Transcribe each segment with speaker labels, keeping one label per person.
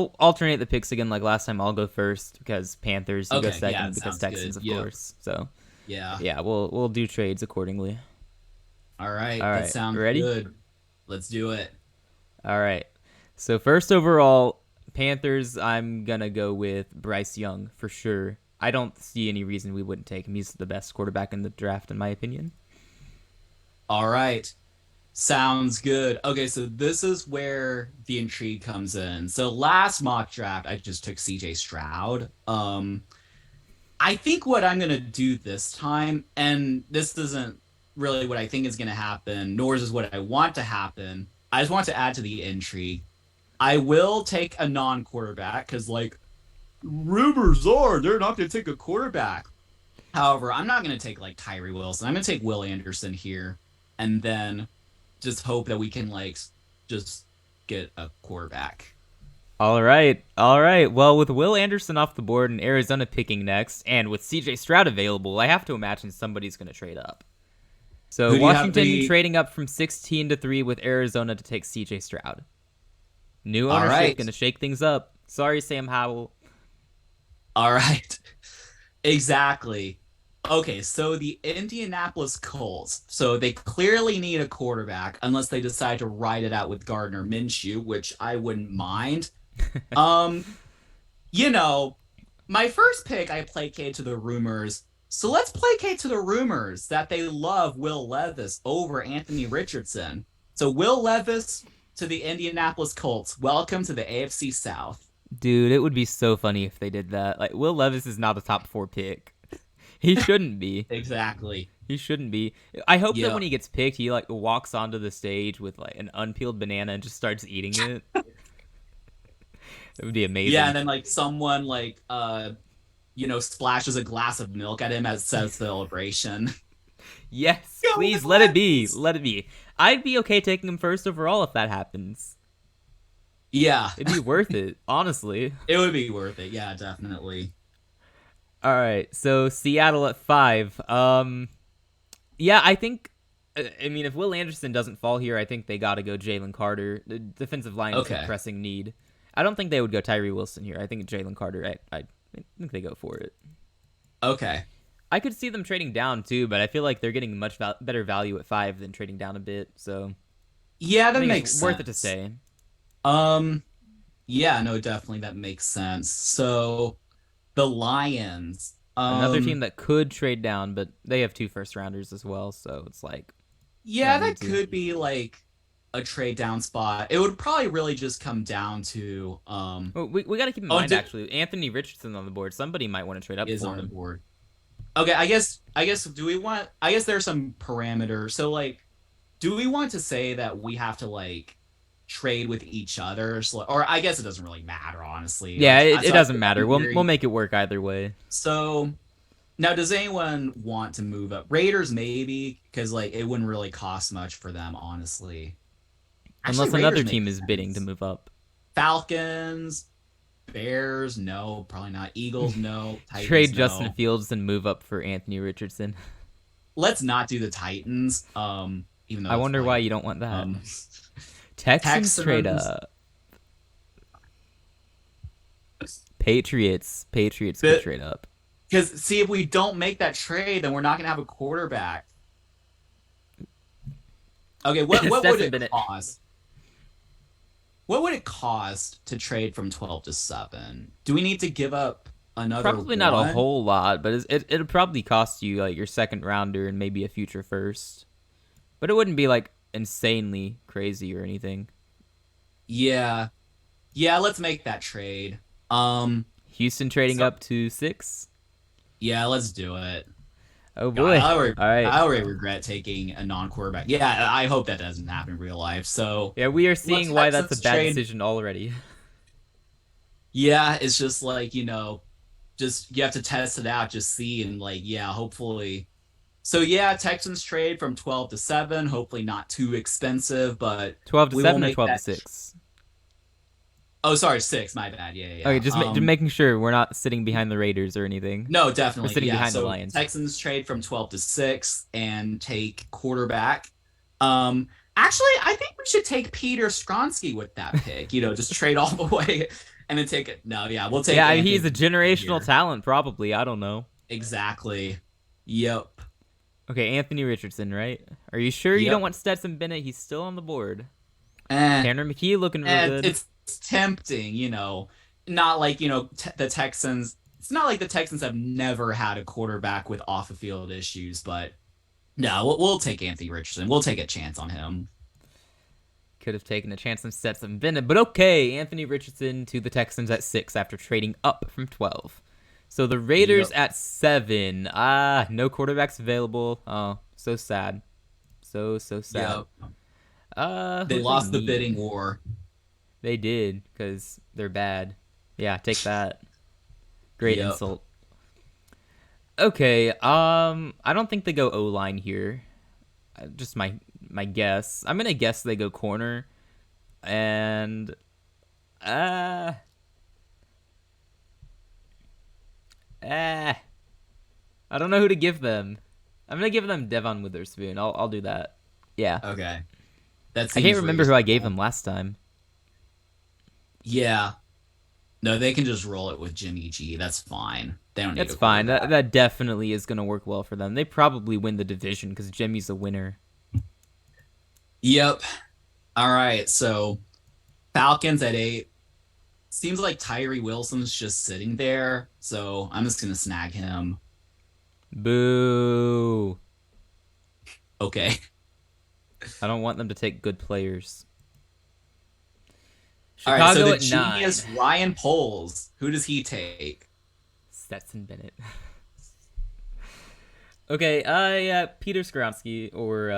Speaker 1: we'll alternate the picks again like last time. I'll go first because Panthers, you go
Speaker 2: Okay, yeah,
Speaker 1: second
Speaker 2: it
Speaker 1: because
Speaker 2: sounds
Speaker 1: Texans,
Speaker 2: good.
Speaker 1: of
Speaker 2: Yep.
Speaker 1: course. So
Speaker 2: Yeah.
Speaker 1: yeah, we'll do trades accordingly.
Speaker 2: All
Speaker 1: All
Speaker 2: right, that
Speaker 1: right,
Speaker 2: sounds
Speaker 1: ready?
Speaker 2: good. Let's do it.
Speaker 1: All right. So first overall, Panthers. I'm gonna go with Bryce Young for sure. I don't see any reason we wouldn't take him. He's the best quarterback in the draft, in my opinion.
Speaker 2: All right. Sounds good. Okay, so this is where the intrigue comes in. So last mock draft, I just took CJ Stroud. I think what I'm gonna do this time, and this isn't really what I think is gonna happen, nor is what I want to happen. I just want to add to the intrigue. I will take a non-quarterback because, like, rumors are they're not gonna take a quarterback. However, I'm not gonna take like Tyree Wilson. I'm gonna take Will Anderson here, and then just hope that we can like just get a quarterback.
Speaker 1: All right, all right. Well, with Will Anderson off the board and Arizona picking next, and with CJ Stroud available, I have to imagine somebody's going to trade up. So
Speaker 2: Who do you have
Speaker 1: Washington
Speaker 2: the?
Speaker 1: trading up from 16 to 3 with Arizona to take CJ Stroud. New
Speaker 2: All
Speaker 1: ownership
Speaker 2: right,
Speaker 1: going to shake things up. Sorry, Sam Howell.
Speaker 2: all right, exactly. Okay, so the Indianapolis Colts. So they clearly need a quarterback unless they decide to ride it out with Gardner Minshew, which I wouldn't mind. Um, you know, my first pick, I placate to the rumors. So let's placate to the rumors that they love Will Levis over Anthony Richardson. So Will Levis to the Indianapolis Colts. Welcome to the AFC South.
Speaker 1: Dude, it would be so funny if they did that. Like, Will Levis is not a top 4 pick. He shouldn't be.
Speaker 2: Exactly.
Speaker 1: He shouldn't be. I hope that
Speaker 2: Yeah.
Speaker 1: when he gets picked, he like walks onto the stage with like an unpeeled banana and just starts eating it. It would be
Speaker 2: Yeah,
Speaker 1: amazing.
Speaker 2: and then like someone like splashes a glass of milk at him as says celebration.
Speaker 1: Yes,
Speaker 2: Go
Speaker 1: please let it be.
Speaker 2: Lions!
Speaker 1: Let it be. I'd be okay taking him first overall if that happens.
Speaker 2: Yeah,
Speaker 1: It'd be worth it, honestly.
Speaker 2: it would be worth it. Yeah, definitely.
Speaker 1: All right, so Seattle at 5. Yeah, I think. I mean, if Will Anderson doesn't fall here, I think they got to go Jalen Carter. The defensive line is a
Speaker 2: Okay.
Speaker 1: pressing need. I don't think they would go Tyree Wilson here. I think Jalen Carter. I think they go for it.
Speaker 2: Okay.
Speaker 1: I could see them trading down too, but I feel like they're getting much better value at 5 than trading down a bit. So
Speaker 2: Yeah,
Speaker 1: I
Speaker 2: that
Speaker 1: think
Speaker 2: makes
Speaker 1: it's worth it to
Speaker 2: sense.
Speaker 1: stay.
Speaker 2: Um, yeah, no, definitely that makes sense. So the Lions.
Speaker 1: Another team that could trade down, but they have 2 first rounders as well, so it's like they
Speaker 2: Yeah,
Speaker 1: don't need
Speaker 2: that
Speaker 1: to.
Speaker 2: could be like a trade down spot. It would probably really just come down to
Speaker 1: Well, we got to keep in
Speaker 2: oh,
Speaker 1: mind actually Anthony Richardson on the board. Somebody might want to trade up
Speaker 2: is
Speaker 1: for
Speaker 2: on the
Speaker 1: him.
Speaker 2: board. Okay, I guess do we want I guess there's some parameters. So like do we want to say that we have to like trade with each other? So, or I guess it doesn't really matter, honestly.
Speaker 1: Yeah,
Speaker 2: Like
Speaker 1: it
Speaker 2: so I
Speaker 1: doesn't
Speaker 2: guess
Speaker 1: matter.
Speaker 2: in
Speaker 1: We'll
Speaker 2: theory.
Speaker 1: make it work either way.
Speaker 2: So now does anyone want to move up? Raiders maybe, because like it wouldn't really cost much for them, honestly. Actually,
Speaker 1: Unless another
Speaker 2: Raiders
Speaker 1: team
Speaker 2: makes
Speaker 1: is bidding to
Speaker 2: sense.
Speaker 1: move up.
Speaker 2: Falcons, Bears, no, probably not. Eagles, no.
Speaker 1: Trade
Speaker 2: Titans,
Speaker 1: Justin
Speaker 2: no.
Speaker 1: Fields and move up for Anthony Richardson.
Speaker 2: Let's not do the Titans. Even
Speaker 1: I
Speaker 2: though it's
Speaker 1: wonder why
Speaker 2: like
Speaker 1: you don't want that.
Speaker 2: um
Speaker 1: Texans trade
Speaker 2: Texans.
Speaker 1: up. Patriots could
Speaker 2: But
Speaker 1: trade up.
Speaker 2: because see, if we don't make that trade, then we're not gonna have a quarterback. Okay, what what would
Speaker 1: Stetson
Speaker 2: it
Speaker 1: Bennett.
Speaker 2: cost? What would it cost to trade from 12 to 7? Do we need to give up another
Speaker 1: Probably not a
Speaker 2: one?
Speaker 1: whole lot, but it'll probably cost you like your second rounder and maybe a future first. But it wouldn't be like insanely crazy or anything.
Speaker 2: Yeah. Yeah, let's make that trade. Um,
Speaker 1: Houston trading
Speaker 2: so
Speaker 1: up to 6.
Speaker 2: yeah, let's do it.
Speaker 1: Oh
Speaker 2: God,
Speaker 1: boy. All right.
Speaker 2: I already regret taking a non-quarterback. Yeah, I hope that doesn't happen in real life. So
Speaker 1: Yeah, we are
Speaker 2: let
Speaker 1: seeing why that's a
Speaker 2: Texans
Speaker 1: bad
Speaker 2: trade.
Speaker 1: decision already.
Speaker 2: Yeah, it's just like, just you have to test it out, just see, and like, yeah, hopefully. So yeah, Texans trade from 12 to 7, hopefully not too expensive, but
Speaker 1: 12 to
Speaker 2: we will
Speaker 1: 7 or
Speaker 2: make
Speaker 1: 12 to
Speaker 2: that.
Speaker 1: 6.
Speaker 2: Oh, sorry, 6, my bad. Yeah, yeah,
Speaker 1: Okay,
Speaker 2: yeah.
Speaker 1: just making sure we're not sitting behind the Raiders or anything.
Speaker 2: No,
Speaker 1: We're
Speaker 2: definitely.
Speaker 1: sitting
Speaker 2: Yeah.
Speaker 1: behind the
Speaker 2: So
Speaker 1: Lions.
Speaker 2: Texans trade from 12 to 6 and take quarterback. Actually, I think we should take Peter Skronsky with that pick, just trade all the way and then take it. No, yeah, we'll take
Speaker 1: Yeah,
Speaker 2: Anthony
Speaker 1: he's a generational
Speaker 2: here.
Speaker 1: talent, probably. I don't know.
Speaker 2: Exactly. Yep.
Speaker 1: Okay, Anthony Richardson, right? Are you sure you don't
Speaker 2: Yep.
Speaker 1: want Stetson Bennett? He's still on the board.
Speaker 2: Eh,
Speaker 1: Tanner McKee looking real good.
Speaker 2: it's tempting, Not like, the Texans. It's not like the Texans have never had a quarterback with off the field issues, but no, we'll take Anthony Richardson. We'll take a chance on him.
Speaker 1: Could have taken a chance on Stetson Bennett, but okay. Anthony Richardson to the Texans at 6 after trading up from 12. So the Raiders
Speaker 2: Yep.
Speaker 1: at 7. No quarterbacks available. Oh, so sad. So sad.
Speaker 2: Yep.
Speaker 1: Who
Speaker 2: They
Speaker 1: do they
Speaker 2: lost the
Speaker 1: need?
Speaker 2: bidding war.
Speaker 1: They did, because they're bad. Yeah, take that. Great
Speaker 2: Yep.
Speaker 1: insult. Okay, I don't think they go O-line here. Just my guess. I'm gonna guess they go corner, and uh, I don't know who to give them. I'm gonna give them Devon Witherspoon. I'll do that. Yeah,
Speaker 2: Okay. That
Speaker 1: I can't
Speaker 2: seems
Speaker 1: remember who I gave
Speaker 2: reasonable.
Speaker 1: them last time.
Speaker 2: Yeah. No, they can just roll it with Jimmy G. That's fine. They don't need
Speaker 1: That's
Speaker 2: a
Speaker 1: fine. That
Speaker 2: quarterback.
Speaker 1: that definitely is gonna work well for them. They probably win the division because Jimmy's a winner.
Speaker 2: Yep. All right. So Falcons at 8. Seems like Tyree Wilson's just sitting there. So I'm just gonna snag him.
Speaker 1: Boo!
Speaker 2: Okay.
Speaker 1: I don't want them to take good players.
Speaker 2: All right. So
Speaker 1: Chicago
Speaker 2: the
Speaker 1: at 9.
Speaker 2: genius Ryan Poles. Who does he take?
Speaker 1: Stetson Bennett. Okay, yeah, Peter Skronsky or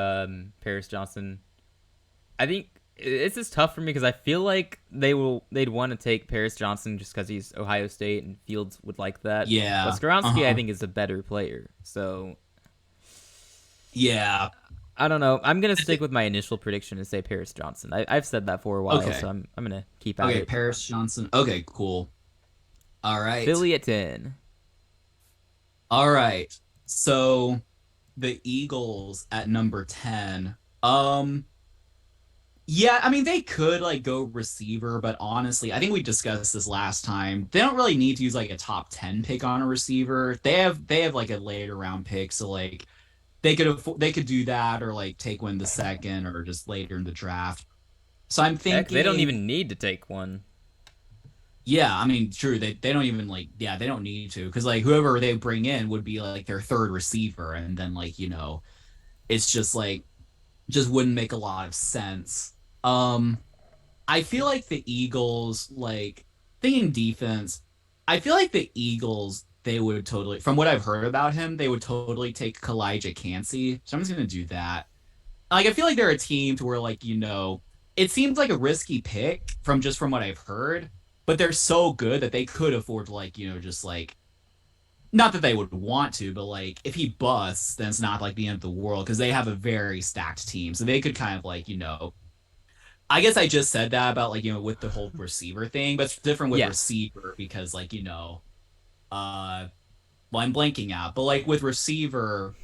Speaker 1: Paris Johnson. I think this is tough for me because I feel like they'd want to take Paris Johnson just because he's Ohio State and Fields would like that. But
Speaker 2: Yeah.
Speaker 1: Skronsky, I
Speaker 2: Uh-huh.
Speaker 1: think, is a better player. So
Speaker 2: Yeah.
Speaker 1: I don't know. I'm gonna stick with my initial prediction and say Paris Johnson. I've said that for a while,
Speaker 2: Okay.
Speaker 1: so I'm gonna keep at
Speaker 2: Okay.
Speaker 1: it.
Speaker 2: Paris Johnson. Okay. Cool. All right.
Speaker 1: Philly at 10.
Speaker 2: All right. So the Eagles at number 10. Yeah, I mean they could like go receiver, but honestly, I think we discussed this last time. They don't really need to use like a top 10 pick on a receiver. They have like a later round pick, so like they could do that or like take one the second or just later in the draft. So I'm
Speaker 1: Heck, they don't
Speaker 2: thinking,
Speaker 1: even need to take one.
Speaker 2: yeah, I mean, true, they don't even like yeah, they don't need to because like whoever they bring in would be like their third receiver, and then like, it's just like just wouldn't make a lot of sense. Um I feel like the Eagles, like thinking defense, I feel like the Eagles, they would totally, from what I've heard about him, they would totally take Kalijah Cansey. So I'm just gonna do that. Like I feel like they're a team to where like, it seems like a risky pick from what I've heard, but they're so good that they could afford to like, just like not that they would want to, but like if he busts, then it's not like the end of the world because they have a very stacked team. So they could kind of like, I guess I just said that about like, with the whole receiver thing, but it's different with
Speaker 1: Yeah,
Speaker 2: receiver because like, well, I'm blanking out, but like with receiver,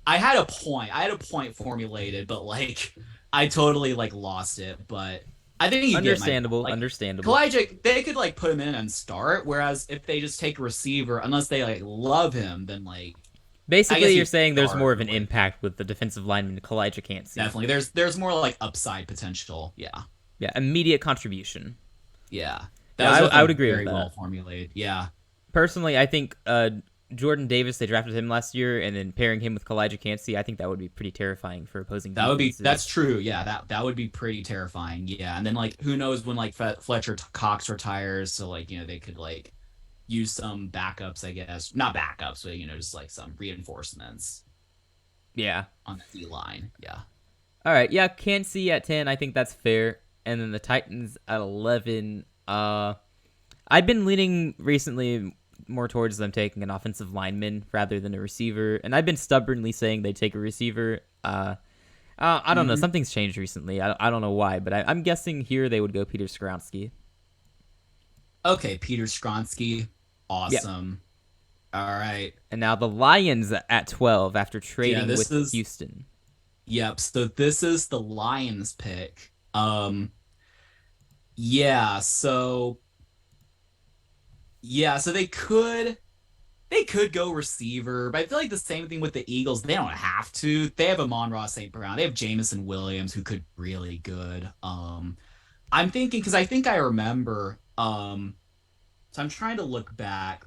Speaker 2: I had a point. I had a point formulated, but like I totally like lost it. But I think you get my point.
Speaker 1: understandable,
Speaker 2: Like
Speaker 1: understandable.
Speaker 2: Kalijah, they could like put him in and start. Whereas if they just take a receiver, unless they like love him, then like I
Speaker 1: Basically,
Speaker 2: guess
Speaker 1: you're
Speaker 2: you
Speaker 1: saying there's more
Speaker 2: start.
Speaker 1: of an
Speaker 2: But like
Speaker 1: impact with the defensive lineman Kalijah can't see.
Speaker 2: definitely, there's more like upside potential. Yeah,
Speaker 1: Yeah, immediate contribution.
Speaker 2: yeah. That
Speaker 1: Yeah,
Speaker 2: was
Speaker 1: I would
Speaker 2: definitely
Speaker 1: agree with
Speaker 2: very well
Speaker 1: that.
Speaker 2: formulated. Yeah.
Speaker 1: Personally, I think Jordan Davis, they drafted him last year, and then pairing him with Kalijah Cansey, I think that would be pretty terrifying for opposing
Speaker 2: That's
Speaker 1: defenses.
Speaker 2: true. Yeah, that would be pretty terrifying. Yeah, and then like who knows when like Fletcher Cox retires, so like they could like use some backups, I guess. Not backups, but just like some reinforcements
Speaker 1: Yeah.
Speaker 2: on the D line. Yeah.
Speaker 1: All right. Yeah, Cansey at 10, I think that's fair. And then the Titans at 11. I've been leaning recently more towards them taking an offensive lineman rather than a receiver, and I've been stubbornly saying they take a receiver. I don't know.
Speaker 2: Hmm.
Speaker 1: Something's changed recently. I don't know why, but I'm guessing here they would go Peter Skronsky.
Speaker 2: Okay, Peter Skronsky.
Speaker 1: Yep.
Speaker 2: Awesome. All right.
Speaker 1: And now the Lions at 12 after
Speaker 2: Yeah,
Speaker 1: trading
Speaker 2: this
Speaker 1: with
Speaker 2: is
Speaker 1: Houston.
Speaker 2: yep. So this is the Lions pick. Yeah, so they could go receiver, but I feel like the same thing with the Eagles. They don't have to. They have Amon-Ra St. Brown. They have Jamison Williams, who could really good. I'm thinking because I think I remember. So I'm trying to look back.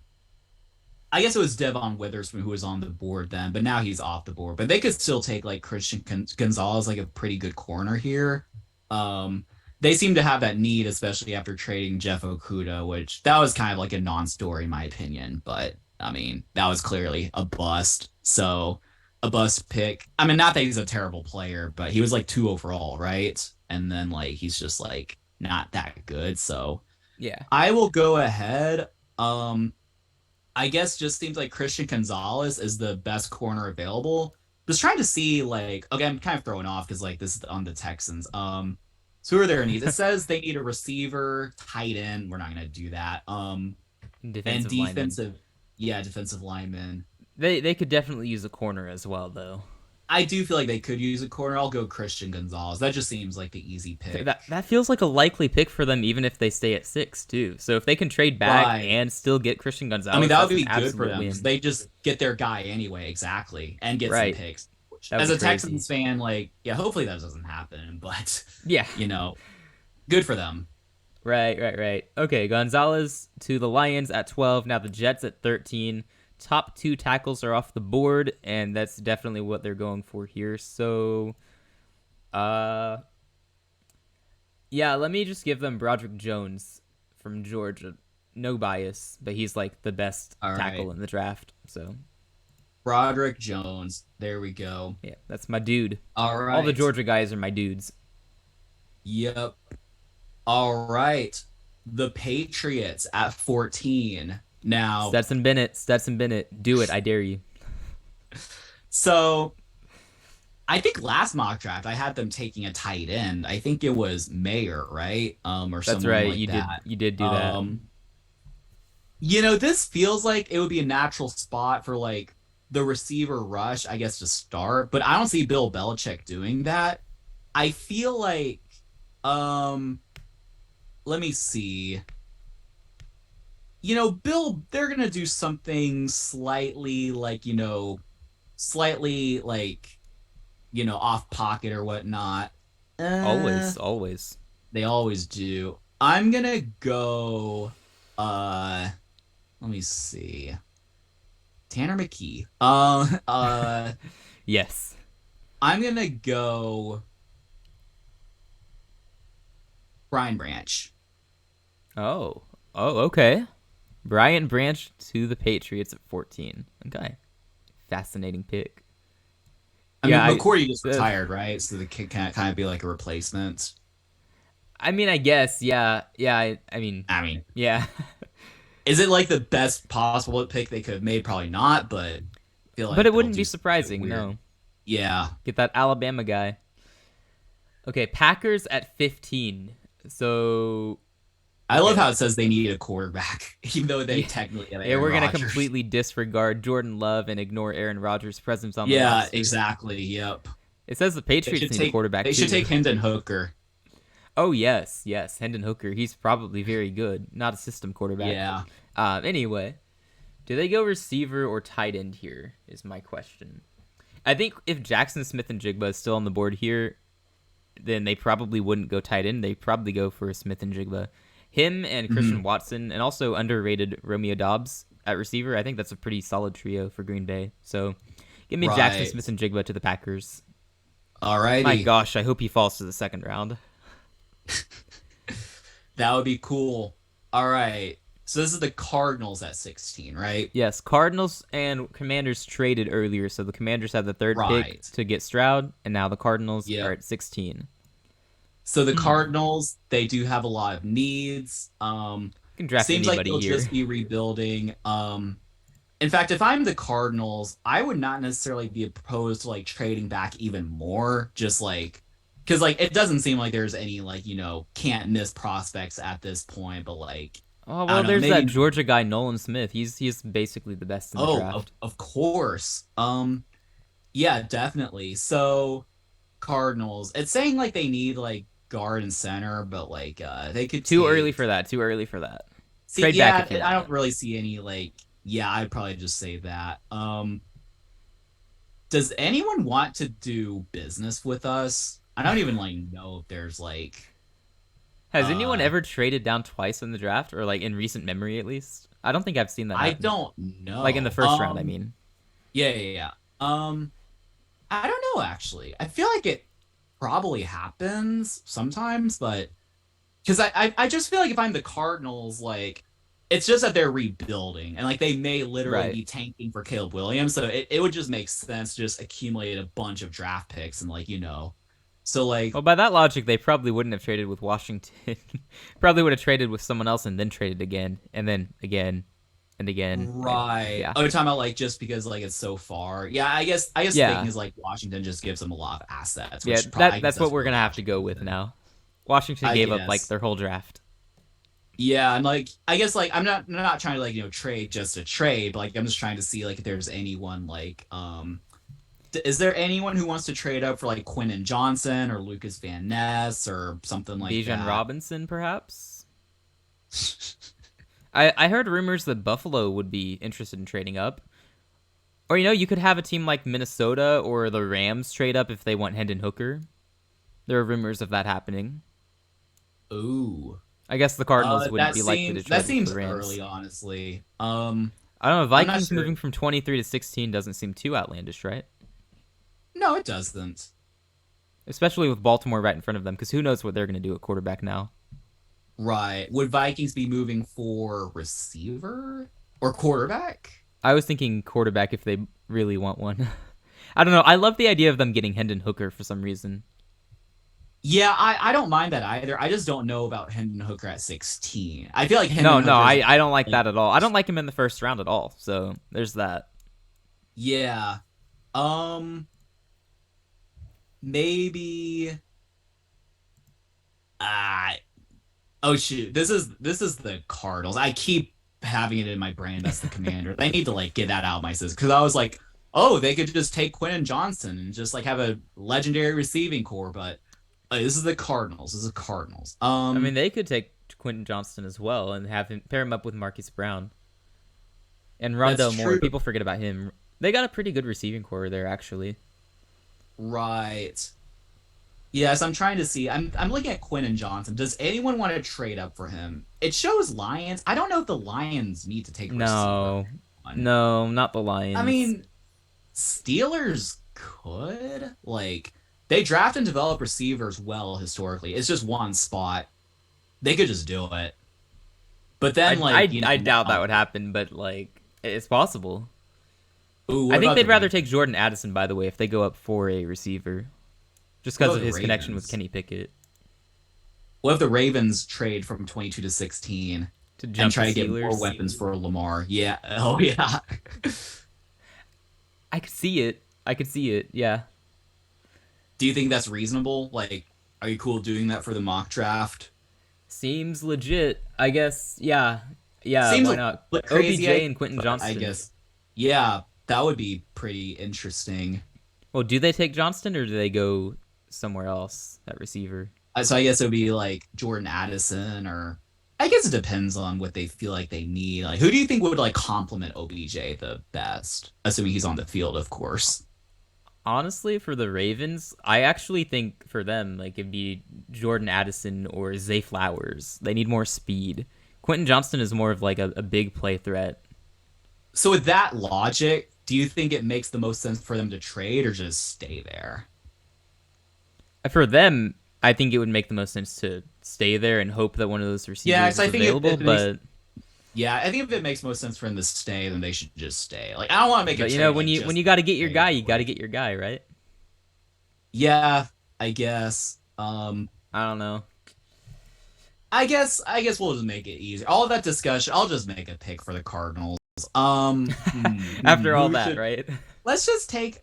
Speaker 2: I guess it was Devon Witherspoon who was on the board then, but now he's off the board. But they could still take like Christian Gonzalez, like a pretty good corner here. Um, they seem to have that need, especially after trading Jeff Okuda, which that was kind of like a non-story in my opinion. But I mean, that was clearly a bust. So a bust pick. I mean, not that he's a terrible player, but he was like 2 overall, right? And then like he's just like not that good. So
Speaker 1: Yeah.
Speaker 2: I will go ahead. I guess just seems like Christian Gonzalez is the best corner available. Just trying to see like okay, I'm kind of throwing off because like this is on the Texans. So who are their needs? It says they need a receiver, tight end. We're not gonna do that. And
Speaker 1: Defensive lineman.
Speaker 2: defensive, yeah, defensive lineman.
Speaker 1: They could definitely use a corner as well, though.
Speaker 2: I do feel like they could use a corner. I'll go Christian Gonzalez. That just seems like the easy
Speaker 1: That
Speaker 2: pick.
Speaker 1: that feels like a likely pick for them, even if they stay at 6 too. So if they can trade back
Speaker 2: Right.
Speaker 1: and still get Christian
Speaker 2: I mean,
Speaker 1: Gonzalez,
Speaker 2: that would
Speaker 1: that's an
Speaker 2: be good for
Speaker 1: absolute
Speaker 2: them because
Speaker 1: win.
Speaker 2: they just get their guy anyway, exactly, and get some
Speaker 1: Right.
Speaker 2: picks. Which,
Speaker 1: That would
Speaker 2: as
Speaker 1: be
Speaker 2: a
Speaker 1: crazy.
Speaker 2: Texans fan, like, yeah, hopefully that doesn't happen, but
Speaker 1: Yeah.
Speaker 2: you know, good for them.
Speaker 1: Right. Okay, Gonzalez to the Lions at 12. Now the Jets at 13. Top two tackles are off the board, and that's definitely what they're going for here. So, uh, yeah, let me just give them Broderick Jones from Georgia. No bias, but he's like the best
Speaker 2: All right,
Speaker 1: tackle in the draft. So,
Speaker 2: Broderick Jones. There we go.
Speaker 1: yeah, that's my dude.
Speaker 2: All
Speaker 1: All the
Speaker 2: right.
Speaker 1: Georgia guys are my dudes.
Speaker 2: Yep. All right. The Patriots at 14. Now,
Speaker 1: Stetson Bennett, do it. I dare you.
Speaker 2: so I think last mock draft I had them taking a tight end. I think it was Mayer, right? Or
Speaker 1: That's
Speaker 2: someone
Speaker 1: right.
Speaker 2: like
Speaker 1: You did.
Speaker 2: that.
Speaker 1: You did do that.
Speaker 2: Um, this feels like it would be a natural spot for like the receiver rush, I guess, to start, but I don't see Bill Belichick doing that. I feel like, um, let me see. Bill, they're gonna do something slightly like, off pocket or whatnot. Uh,
Speaker 1: Always.
Speaker 2: they always do. I'm gonna go, uh, let me see. Tanner McKee.
Speaker 1: Yes.
Speaker 2: I'm gonna go Brian Branch.
Speaker 1: Oh. Oh, okay. Bryant Branch to the Patriots at 14. Okay. Fascinating pick.
Speaker 2: I
Speaker 1: Yeah,
Speaker 2: mean, McCourty just
Speaker 1: the,
Speaker 2: retired, right? So the kid can kind of be like a replacement.
Speaker 1: I mean, I guess, yeah. Yeah, I mean,
Speaker 2: I mean,
Speaker 1: yeah.
Speaker 2: is it like the best possible pick they could have made? Probably not, but I feel
Speaker 1: But it
Speaker 2: like they'll
Speaker 1: wouldn't
Speaker 2: do
Speaker 1: be
Speaker 2: something
Speaker 1: surprising,
Speaker 2: weird.
Speaker 1: no.
Speaker 2: Yeah.
Speaker 1: Get that Alabama guy. Okay, Packers at 15. So,
Speaker 2: I
Speaker 1: okay,
Speaker 2: love how it says they need a quarterback, even though they
Speaker 1: yeah,
Speaker 2: technically have
Speaker 1: yeah,
Speaker 2: Aaron
Speaker 1: we're gonna
Speaker 2: Rodgers.
Speaker 1: completely disregard Jordan Love and ignore Aaron Rodgers' presence on the
Speaker 2: Yeah,
Speaker 1: roster.
Speaker 2: exactly. Yep.
Speaker 1: It says the
Speaker 2: They
Speaker 1: Patriots
Speaker 2: should
Speaker 1: need a
Speaker 2: take
Speaker 1: quarterback
Speaker 2: they should
Speaker 1: too.
Speaker 2: take Hendon Hooker.
Speaker 1: Oh yes, Hendon Hooker. He's probably very good. Not a system quarterback.
Speaker 2: Yeah.
Speaker 1: Anyway, do they go receiver or tight end here? Is my question. I think if Jackson Smith and Jigba is still on the board here, then they probably wouldn't go tight end. They probably go for Smith and Jigba. Him and Christian
Speaker 2: Mhm.
Speaker 1: Watson, and also underrated Romeo Dobbs at receiver. I think that's a pretty solid trio for Green Bay. So give me Jackson
Speaker 2: Right.
Speaker 1: Smith and Jigba to the Packers. My
Speaker 2: Alrighty.
Speaker 1: gosh, I hope he falls to the second round.
Speaker 2: That would be cool. All right. So this is the Cardinals at 16, right?
Speaker 1: Yes, Cardinals and Commanders traded earlier, so the Commanders had the third pick
Speaker 2: Right.
Speaker 1: to get Stroud, and now the Cardinals are
Speaker 2: Yep.
Speaker 1: at 16.
Speaker 2: So the
Speaker 1: Hmm.
Speaker 2: Cardinals, they do have a lot of needs.
Speaker 1: You can draft
Speaker 2: Seems like
Speaker 1: anybody
Speaker 2: they'll
Speaker 1: here.
Speaker 2: just be rebuilding. In fact, if I'm the Cardinals, I would not necessarily be opposed to like trading back even more, just like because like it doesn't seem like there's any like can't miss prospects at this point, but like
Speaker 1: Oh
Speaker 2: I
Speaker 1: well,
Speaker 2: don't know,
Speaker 1: there's that
Speaker 2: maybe
Speaker 1: Georgia guy Nolan Smith. He's basically the best in the
Speaker 2: oh of
Speaker 1: draft.
Speaker 2: of course, yeah, definitely. So Cardinals, it's saying like they need like guard and center, but like they could
Speaker 1: Too early
Speaker 2: take.
Speaker 1: for that. Too early for that.
Speaker 2: See,
Speaker 1: Trade back
Speaker 2: yeah,
Speaker 1: if you
Speaker 2: I
Speaker 1: want
Speaker 2: don't
Speaker 1: it.
Speaker 2: really see any like. Yeah, I'd probably just say that. Does anyone want to do business with us? I don't even like know if there's like
Speaker 1: Has anyone
Speaker 2: uh
Speaker 1: ever traded down twice in the draft, or like in recent memory at least? I don't think I've seen that
Speaker 2: I
Speaker 1: happen.
Speaker 2: don't
Speaker 1: Like in the
Speaker 2: know.
Speaker 1: first round, I mean.
Speaker 2: Yeah, yeah, yeah. I don't know actually. I feel like it probably happens sometimes, but because I just feel like if I'm the Cardinals, like it's just that they're rebuilding and like they may literally
Speaker 1: Right.
Speaker 2: be tanking for Caleb Williams. So it would just make sense to just accumulate a bunch of draft picks and like, so like
Speaker 1: Well, by that logic, they probably wouldn't have traded with Washington. Probably would have traded with someone else and then traded again, and then again, and again. And
Speaker 2: right.
Speaker 1: yeah,
Speaker 2: Oh, you're talking about like just because like it's so far. Yeah, I guess the thing
Speaker 1: yeah,
Speaker 2: is like Washington just gives them a lot of assets,
Speaker 1: yeah.
Speaker 2: which probably I
Speaker 1: That
Speaker 2: guess
Speaker 1: that's what
Speaker 2: that's
Speaker 1: we're
Speaker 2: where
Speaker 1: gonna have to go
Speaker 2: Washington comes
Speaker 1: with
Speaker 2: in.
Speaker 1: now. Washington
Speaker 2: I
Speaker 1: gave up like
Speaker 2: guess.
Speaker 1: their whole draft.
Speaker 2: Yeah, and like I guess like I'm not trying to like trade just to trade, but like I'm just trying to see like if there's anyone like is there anyone who wants to trade up for like Quentin Johnson or Lucas Van Ness or something like
Speaker 1: Bijan
Speaker 2: that?
Speaker 1: Robinson, perhaps. I heard rumors that Buffalo would be interested in trading up. Or you could have a team like Minnesota or the Rams trade up if they want Hendon Hooker. There are rumors of that happening.
Speaker 2: Ooh.
Speaker 1: I guess the Cardinals wouldn't
Speaker 2: That
Speaker 1: be likely to
Speaker 2: seems that
Speaker 1: trade with the
Speaker 2: seems
Speaker 1: Rams.
Speaker 2: early, honestly.
Speaker 1: I don't know.
Speaker 2: I'm not
Speaker 1: Vikings
Speaker 2: sure.
Speaker 1: moving from 23 to 16 doesn't seem too outlandish, right?
Speaker 2: No, it doesn't.
Speaker 1: Especially with Baltimore right in front of them, because who knows what they're going to do at quarterback now.
Speaker 2: Right. Would Vikings be moving for receiver or quarterback?
Speaker 1: I was thinking quarterback if they really want one. I don't know. I love the idea of them getting Hendon Hooker for some reason.
Speaker 2: Yeah, I don't mind that either. I just don't know about Hendon Hooker at 16. I feel like
Speaker 1: No,
Speaker 2: Hendon
Speaker 1: no,
Speaker 2: Hooker's
Speaker 1: I don't like
Speaker 2: like
Speaker 1: that at all. I don't like him in the first round at all. So there's that.
Speaker 2: yeah. Um maybe uh oh shoot. This is the Cardinals. I keep having it in my brain that's the Commander. They need to like get that out of my system because I was like, oh, they could just take Quentin Johnson and just like have a legendary receiving core, but this is the Cardinals. This is the Cardinals.
Speaker 1: I mean, they could take Quentin Johnston as well and have him pair him up with Marquise Brown and
Speaker 2: That's
Speaker 1: Rondell Moore.
Speaker 2: true.
Speaker 1: People forget about him. They got a pretty good receiving core there, actually.
Speaker 2: Right. Yes, I'm trying to see. I'm looking at Quentin Johnson. Does anyone want to trade up for him? It shows Lions. I don't know if the Lions need to take a receiver.
Speaker 1: No,
Speaker 2: One.
Speaker 1: no, not the
Speaker 2: I
Speaker 1: Lions.
Speaker 2: mean, Steelers could like they draft and develop receivers well historically. It's just one spot. They could just do it. But then
Speaker 1: I,
Speaker 2: like,
Speaker 1: I, I doubt that
Speaker 2: now,
Speaker 1: would happen, but like it's possible.
Speaker 2: ooh,
Speaker 1: I
Speaker 2: what
Speaker 1: think
Speaker 2: about
Speaker 1: they'd
Speaker 2: the
Speaker 1: rather take
Speaker 2: Ravens?
Speaker 1: Jordan Addison, by the way, if they go up for a receiver, just
Speaker 2: What
Speaker 1: because
Speaker 2: about
Speaker 1: of
Speaker 2: the
Speaker 1: his connection with
Speaker 2: Ravens?
Speaker 1: Kenny Pickett
Speaker 2: What if the Ravens trade from 22 to 16
Speaker 1: to
Speaker 2: and
Speaker 1: jump the
Speaker 2: try to get more
Speaker 1: Steelers.
Speaker 2: weapons for Lamar? Yeah. Oh yeah.
Speaker 1: I could see it. I could see it. Yeah.
Speaker 2: Do you think that's reasonable? Like, are you cool doing that for the mock draft?
Speaker 1: Seems legit. I guess. Yeah. Yeah.
Speaker 2: Seems
Speaker 1: Why
Speaker 2: a
Speaker 1: not?
Speaker 2: bit crazy,
Speaker 1: OBJ and Quentin
Speaker 2: but I
Speaker 1: Johnston.
Speaker 2: guess, yeah, that would be pretty interesting.
Speaker 1: Well, do they take Johnston or do they go somewhere else at receiver?
Speaker 2: So I guess it would be like Jordan Addison, or I guess it depends on what they feel like they need. Like, who do you think would like complement OBJ the best? Assuming he's on the field, of course.
Speaker 1: Honestly, for the Ravens, I actually think for them, like it'd be Jordan Addison or Zay Flowers. They need more speed. Quentin Johnston is more of like a big play threat.
Speaker 2: So with that logic, do you think it makes the most sense for them to trade or just stay there?
Speaker 1: For them, I think it would make the most sense to stay there and hope that one of those
Speaker 2: Yeah,
Speaker 1: receivers
Speaker 2: because
Speaker 1: is
Speaker 2: I think
Speaker 1: available.
Speaker 2: it makes.
Speaker 1: But
Speaker 2: Yeah, I think if it makes most sense for them to stay, then they should just stay. Like, I don't want to make a trade
Speaker 1: when
Speaker 2: like
Speaker 1: you
Speaker 2: just
Speaker 1: got to get your
Speaker 2: stay
Speaker 1: guy,
Speaker 2: for
Speaker 1: you got to
Speaker 2: like.
Speaker 1: get your guy, right?
Speaker 2: Yeah, I guess.
Speaker 1: I don't know.
Speaker 2: I guess we'll just make it easy. All of that discussion, I'll just make a pick for the Cardinals.
Speaker 1: After all
Speaker 2: Who
Speaker 1: that,
Speaker 2: should
Speaker 1: right?
Speaker 2: let's just take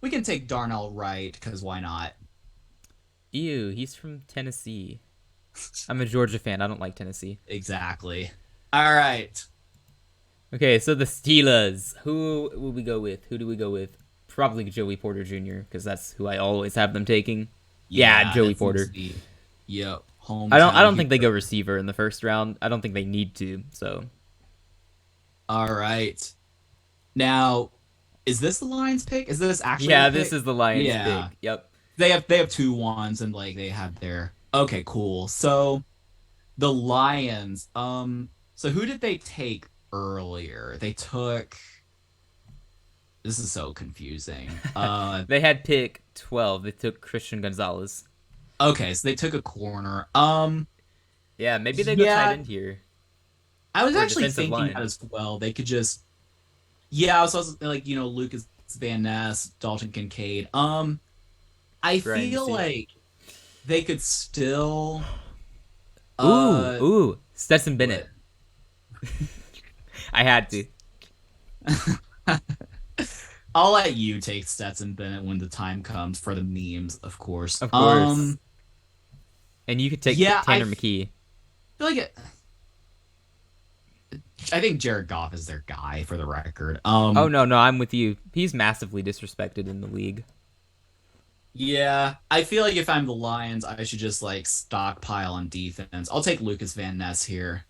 Speaker 2: we can take Darnell Wright because why not?
Speaker 1: Ew, he's from Tennessee. I'm a Georgia fan. I don't like Tennessee.
Speaker 2: Exactly. All right.
Speaker 1: Okay, so the Steelers. Who will we go with? Who do we go with? Probably Joey Porter Jr. because that's who I always have them taking. Yeah,
Speaker 2: Yeah,
Speaker 1: Joey
Speaker 2: that seems
Speaker 1: Porter.
Speaker 2: to be, yep,
Speaker 1: I
Speaker 2: hometown
Speaker 1: don't think they go
Speaker 2: hero.
Speaker 1: receiver in the first round. I don't think they need to. So
Speaker 2: All right. Now, is this the Lions pick? Is this actually the
Speaker 1: yeah, this
Speaker 2: pick?
Speaker 1: is the Lions
Speaker 2: Yeah.
Speaker 1: pick. Yep.
Speaker 2: They have two ones and like they had their okay, cool. So the Lions, so who did they take earlier? They took this is so confusing.
Speaker 1: They had pick 12. They took Christian Gonzalez.
Speaker 2: Okay, so they took a corner.
Speaker 1: Yeah, maybe they go tight
Speaker 2: Yeah,
Speaker 1: end here
Speaker 2: I was
Speaker 1: or
Speaker 2: actually
Speaker 1: defensive
Speaker 2: thinking that
Speaker 1: line.
Speaker 2: as well. They could just yeah, I was also like, Lucas Van Ness, Dalton Kincaid. I
Speaker 1: Brian
Speaker 2: feel
Speaker 1: Brzee.
Speaker 2: like they could still uh
Speaker 1: Ooh, Stetson Bennett.
Speaker 2: what
Speaker 1: I had to.
Speaker 2: I'll let you take Stetson Bennett when the time comes for the memes, of course.
Speaker 1: Of course. And you could take
Speaker 2: Yeah, I
Speaker 1: Tanner McKee.
Speaker 2: feel like I think Jared Goff is their guy for the record.
Speaker 1: Oh no, I'm with you. He's massively disrespected in the league.
Speaker 2: Yeah, I feel like if I'm the Lions, I should just like stockpile on defense. I'll take Lucas Van Ness here.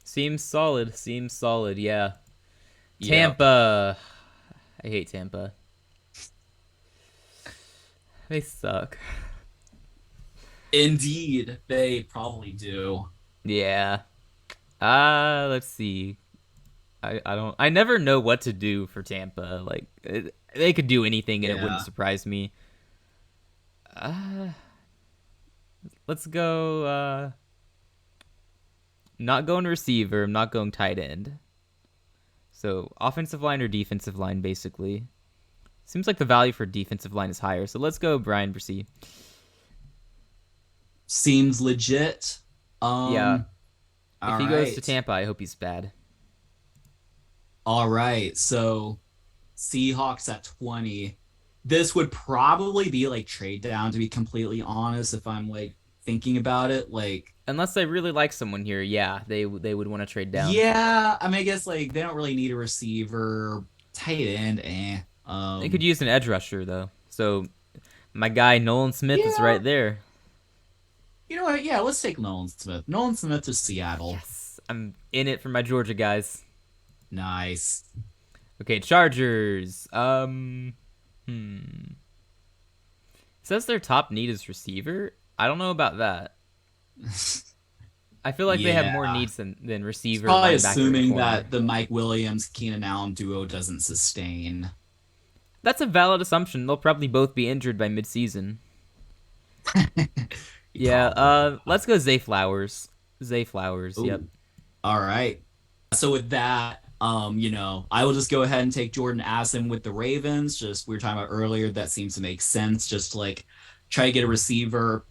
Speaker 1: Seems solid. Seems solid. Yeah.
Speaker 2: Yep.
Speaker 1: Tampa. I hate Tampa. They suck.
Speaker 2: Indeed, they probably do.
Speaker 1: Yeah. Let's see. I never know what to do for Tampa. Like they could do anything and it wouldn't
Speaker 2: Yeah.
Speaker 1: surprise me. Uh, let's go not going receiver, I'm not going tight end. So, offensive line or defensive line basically. Seems like the value for defensive line is higher. So, let's go Brian Brzee.
Speaker 2: Seems legit.
Speaker 1: Yeah. If
Speaker 2: All
Speaker 1: he goes to
Speaker 2: right.
Speaker 1: Tampa, I hope he's bad.
Speaker 2: All right. So Seahawks at 20. This would probably be like trade down, to be completely honest, if I'm like thinking about it. Like,
Speaker 1: Unless they really like someone here, yeah, they would want to trade down.
Speaker 2: yeah, I mean, I guess like they don't really need a receiver, tight end,
Speaker 1: They could use an edge rusher though. So my guy Nolan Smith is
Speaker 2: Yeah,
Speaker 1: right there.
Speaker 2: you know what? Yeah, let's take Nolan Smith. Nolan Smith to Seattle.
Speaker 1: Yes, I'm in it for my Georgia guys.
Speaker 2: Nice.
Speaker 1: Okay, Chargers. Says their top need is receiver. I don't know about that. I feel like they have more
Speaker 2: Yeah.
Speaker 1: needs than receiver,
Speaker 2: Probably
Speaker 1: linebacker, and
Speaker 2: assuming
Speaker 1: corner.
Speaker 2: that the Mike Williams, Keenan Allen duo doesn't sustain.
Speaker 1: That's a valid assumption. They'll probably both be injured by midseason. Yeah.
Speaker 2: Probably.
Speaker 1: Let's go Zay Flowers. Zay Flowers. Yep.
Speaker 2: Ooh. All right. So with that, I will just go ahead and take Jordan Addison with the Ravens. Just we were talking about earlier, that seems to make sense. Just to, like try to get a receiver.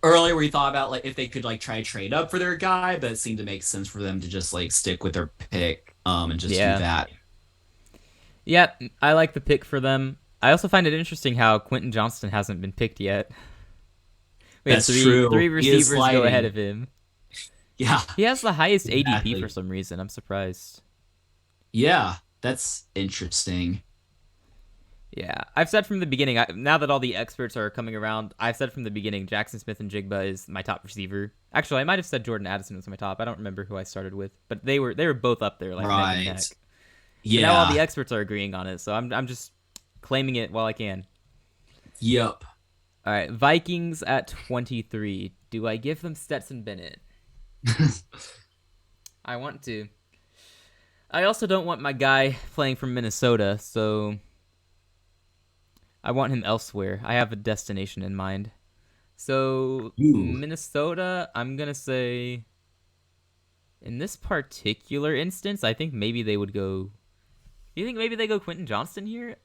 Speaker 2: Earlier we thought about like if they could like try to trade up for their guy, but it seemed to make sense for them to just like stick with their pick, and just do
Speaker 1: Yeah.
Speaker 2: that.
Speaker 1: Yeah. I like the pick for them. I also find it interesting how Quentin Johnston hasn't been picked yet. We have
Speaker 2: That's true.
Speaker 1: three
Speaker 2: He is
Speaker 1: receivers go ahead
Speaker 2: sliding.
Speaker 1: of him.
Speaker 2: Yeah,
Speaker 1: He has the highest ADP for
Speaker 2: exactly.
Speaker 1: some reason. I'm surprised.
Speaker 2: Yeah, that's interesting.
Speaker 1: Yeah, I've said from the beginning. Now that all the experts are coming around, I've said from the beginning Jackson Smith and Jigba is my top receiver. Actually, I might have said Jordan Addison was my top. I don't remember who I started with, but they were both up there like neck and neck.
Speaker 2: Right.
Speaker 1: And now all
Speaker 2: Yeah.
Speaker 1: the experts are agreeing on it, so I'm just claiming it while I can.
Speaker 2: Yep.
Speaker 1: All right, Vikings at 23. Do I give them Stetson Bennett? I want to. I also don't want my guy playing from Minnesota, so I want him elsewhere. I have a destination in mind. So,
Speaker 2: Ooh.
Speaker 1: Minnesota, I'm going to say in this particular instance, I think maybe they would go. You think maybe they go Quentin Johnston here?